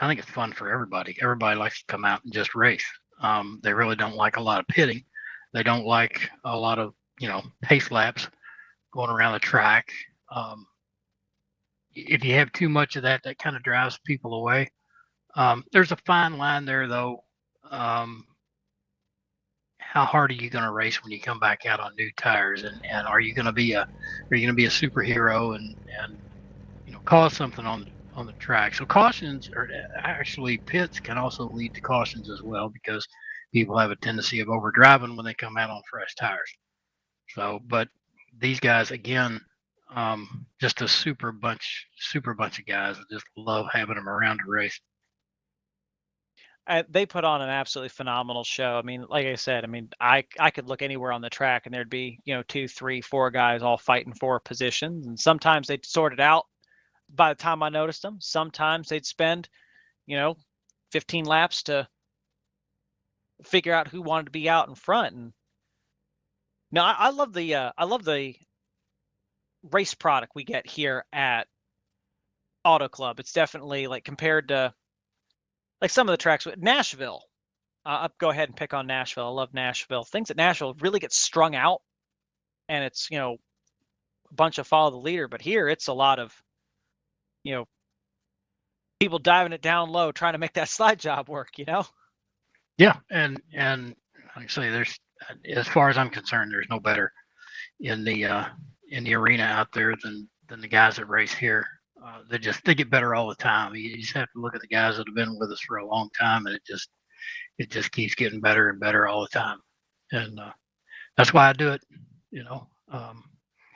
think it's fun for everybody. Everybody likes to come out and just race. They really don't like a lot of pitting. They don't like a lot of pace laps going around the track. If you have too much of that kind of drives people away. There's a fine line there, though. How hard are you going to race when you come back out on new tires, and are you going to be a superhero and cause something on the track? So cautions, or actually pits, can also lead to cautions as well, because people have a tendency of overdriving when they come out on fresh tires. So, but these guys, again, just a super bunch of guys that just love having them around to race. They put on an absolutely phenomenal show. I mean, like I said, I mean, I could look anywhere on the track and there'd be 2, 3, 4 guys all fighting for positions, and sometimes they'd sort it out by the time I noticed them. Sometimes they'd spend 15 laps to figure out who wanted to be out in front. And no, I love the race product we get here at Auto Club. It's definitely, like, compared to like some of the tracks with Nashville. I'll go ahead and pick on Nashville. I love Nashville. Things at Nashville really get strung out, and it's a bunch of follow the leader. But here it's a lot of people diving it down low, trying to make that slide job work. Yeah, and like I say, there's, as far as I'm concerned, there's no better in the arena out there than the guys that race here. They get better all the time. You just have to look at the guys that have been with us for a long time, and it just keeps getting better and better all the time. And that's why I do it.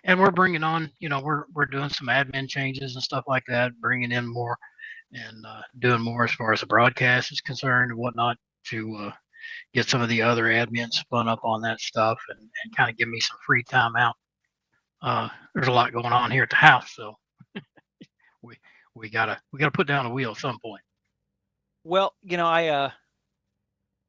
And we're bringing on, we're doing some admin changes and stuff like that, bringing in more and doing more as far as the broadcast is concerned and whatnot, to get some of the other admins spun up on that stuff and kind of give me some free time out. There's a lot going on here at the house, so we gotta put down a wheel at some point. Well,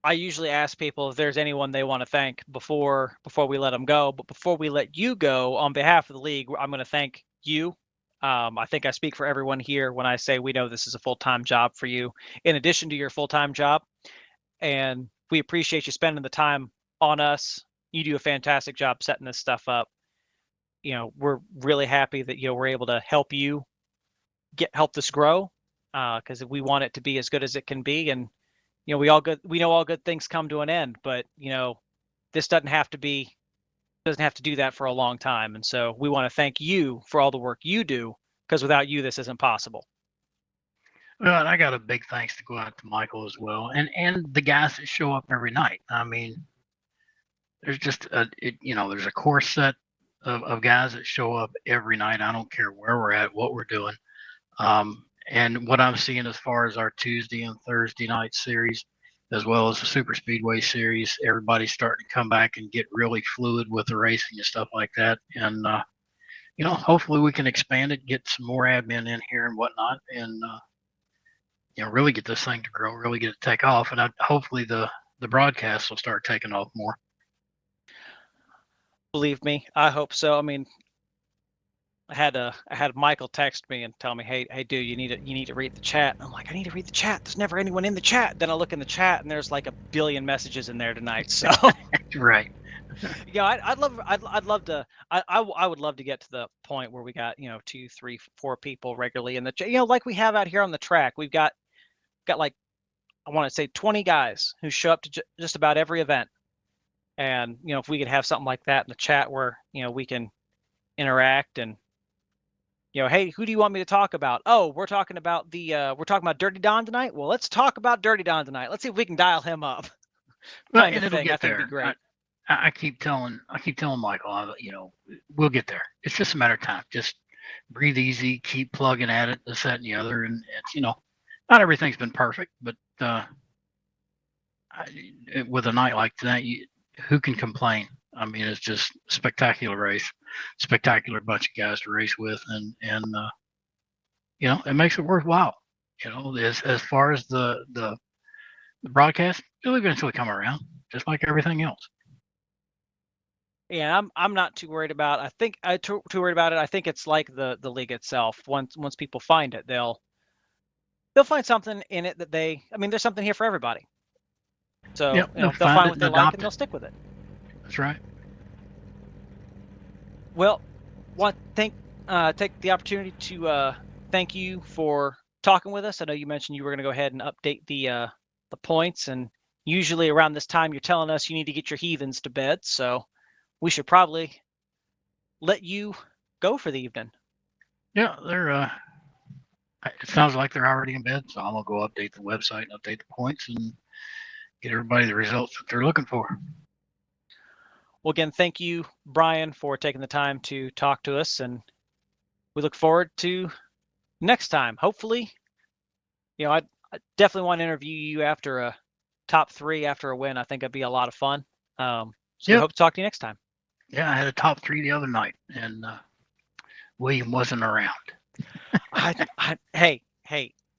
I usually ask people if there's anyone they want to thank before we let them go. But before we let you go, on behalf of the league, I'm going to thank you. I think I speak for everyone here when I say we know this is a full-time job for you, in addition to your full-time job. And we appreciate you spending the time on us. You do a fantastic job setting this stuff up. We're really happy that we're able to help you help this grow, because we want it to be as good as it can be. And we know all good things come to an end, but this doesn't have to do that for a long time. And so we want to thank you for all the work you do, because without you, this isn't possible. Well, and I got a big thanks to go out to Michael as well, and the guys that show up every night. I mean, there's just there's a core set of guys that show up every night. I don't care where we're at, what we're doing. And what I'm seeing as far as our Tuesday and Thursday night series, as well as the Super Speedway series, everybody's starting to come back and get really fluid with the racing and stuff like that. And, hopefully we can expand it, get some more admin in here and whatnot, and, really get this thing to grow, really get it to take off. And hopefully the broadcast will start taking off more. Believe me, I hope so. I mean, I had Michael text me and tell me, hey, dude, you need to read the chat. And I'm like, I need to read the chat. There's never anyone in the chat. Then I look in the chat and there's like a billion messages in there tonight. So Right. I'd love to. I would love to get to the point where we got 2, 3, 4 people regularly in the chat. Like we have out here on the track. We've got like, I want to say 20 guys who show up to just about every event. And if we could have something like that in the chat where we can interact and hey, who do you want me to talk about? Oh, we're talking about Dirty Don tonight. Well, let's talk about Dirty Don tonight. Let's see if we can dial him up. Well, Kind and of it'll thing. get I think there. it'd be great. I keep telling Michael, we'll get there. It's just a matter of time. Just breathe easy, keep plugging at it, this, that, and the other. And it's, not everything's been perfect, but with a night like tonight, who can complain? I mean, it's just a spectacular race, spectacular bunch of guys to race with, and it makes it worthwhile. As far as the broadcast, it'll eventually come around, just like everything else. Yeah, I'm not too worried about. I think too worried about it. I think it's like the league itself. Once people find it, they'll find something in it that there's something here for everybody. So Yep, they'll find find it what they and like adopt and they'll stick with it. That's right. Well, want to take the opportunity to thank you for talking with us. I know you mentioned you were going to go ahead and update the points, and usually around this time you're telling us you need to get your heathens to bed, so we should probably let you go for the evening. Yeah, they're. It sounds like they're already in bed, so I'm gonna go update the website and update the points and get everybody the results that they're looking for. Well, again, thank you, Brian, for taking the time to talk to us, and we look forward to next time. Hopefully, I definitely want to interview you after a top 3 after a win. I think it'd be a lot of fun. So we hope to talk to you next time. Yeah, I had a top 3 the other night, and William wasn't around. Hey,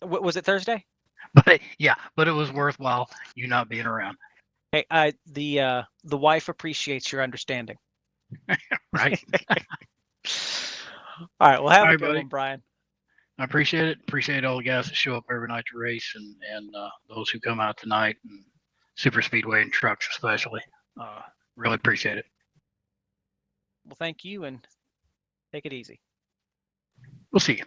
was it Thursday? But it was worthwhile you not being around. Hey, the wife appreciates your understanding. Right. All right, well, have All a right, good buddy. one, Brian. I appreciate it. Appreciate all the guys that show up every night to race, and those who come out tonight, and Super Speedway and trucks especially. Really appreciate it. Well, thank you, and take it easy. We'll see you.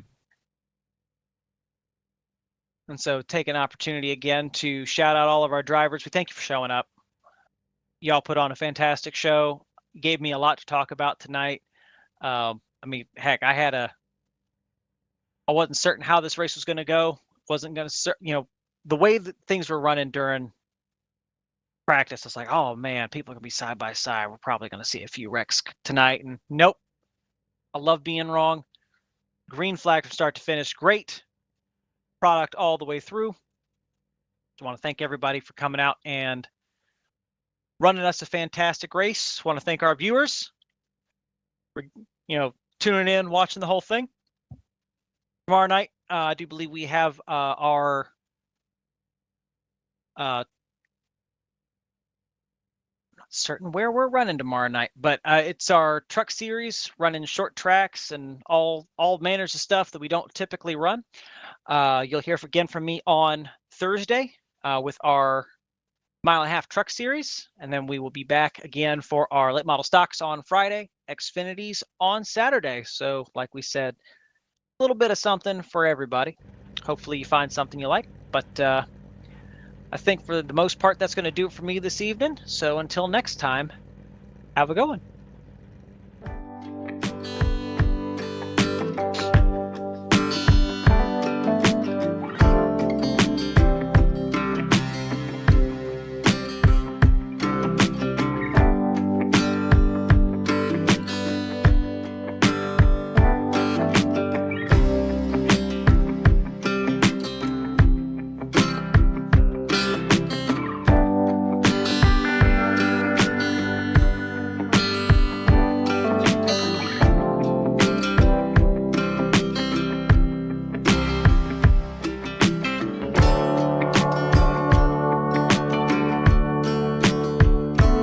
And so take an opportunity again to shout out all of our drivers. We thank you for showing up. Y'all put on a fantastic show. Gave me a lot to talk about tonight. Heck, I wasn't certain how this race was going to go. Wasn't going to, the way that things were running during practice, it's like, oh man, people are going to be side by side. We're probably going to see a few wrecks tonight. And nope. I love being wrong. Green flag from start to finish. Great product all the way through. Just want to thank everybody for coming out and running us a fantastic race. Want to thank our viewers for tuning in, watching the whole thing. Tomorrow night, I do believe we have our not certain where we're running tomorrow night, but it's our truck series, running short tracks and all manners of stuff that we don't typically run. You'll hear again from me on Thursday with our 1.5 mile truck series, and then we will be back again for our late model stocks on Friday, Xfinities on Saturday. So like we said, a little bit of something for everybody. Hopefully you find something you like. But I think for the most part, that's going to do it for me this evening. So until next time, have a good one.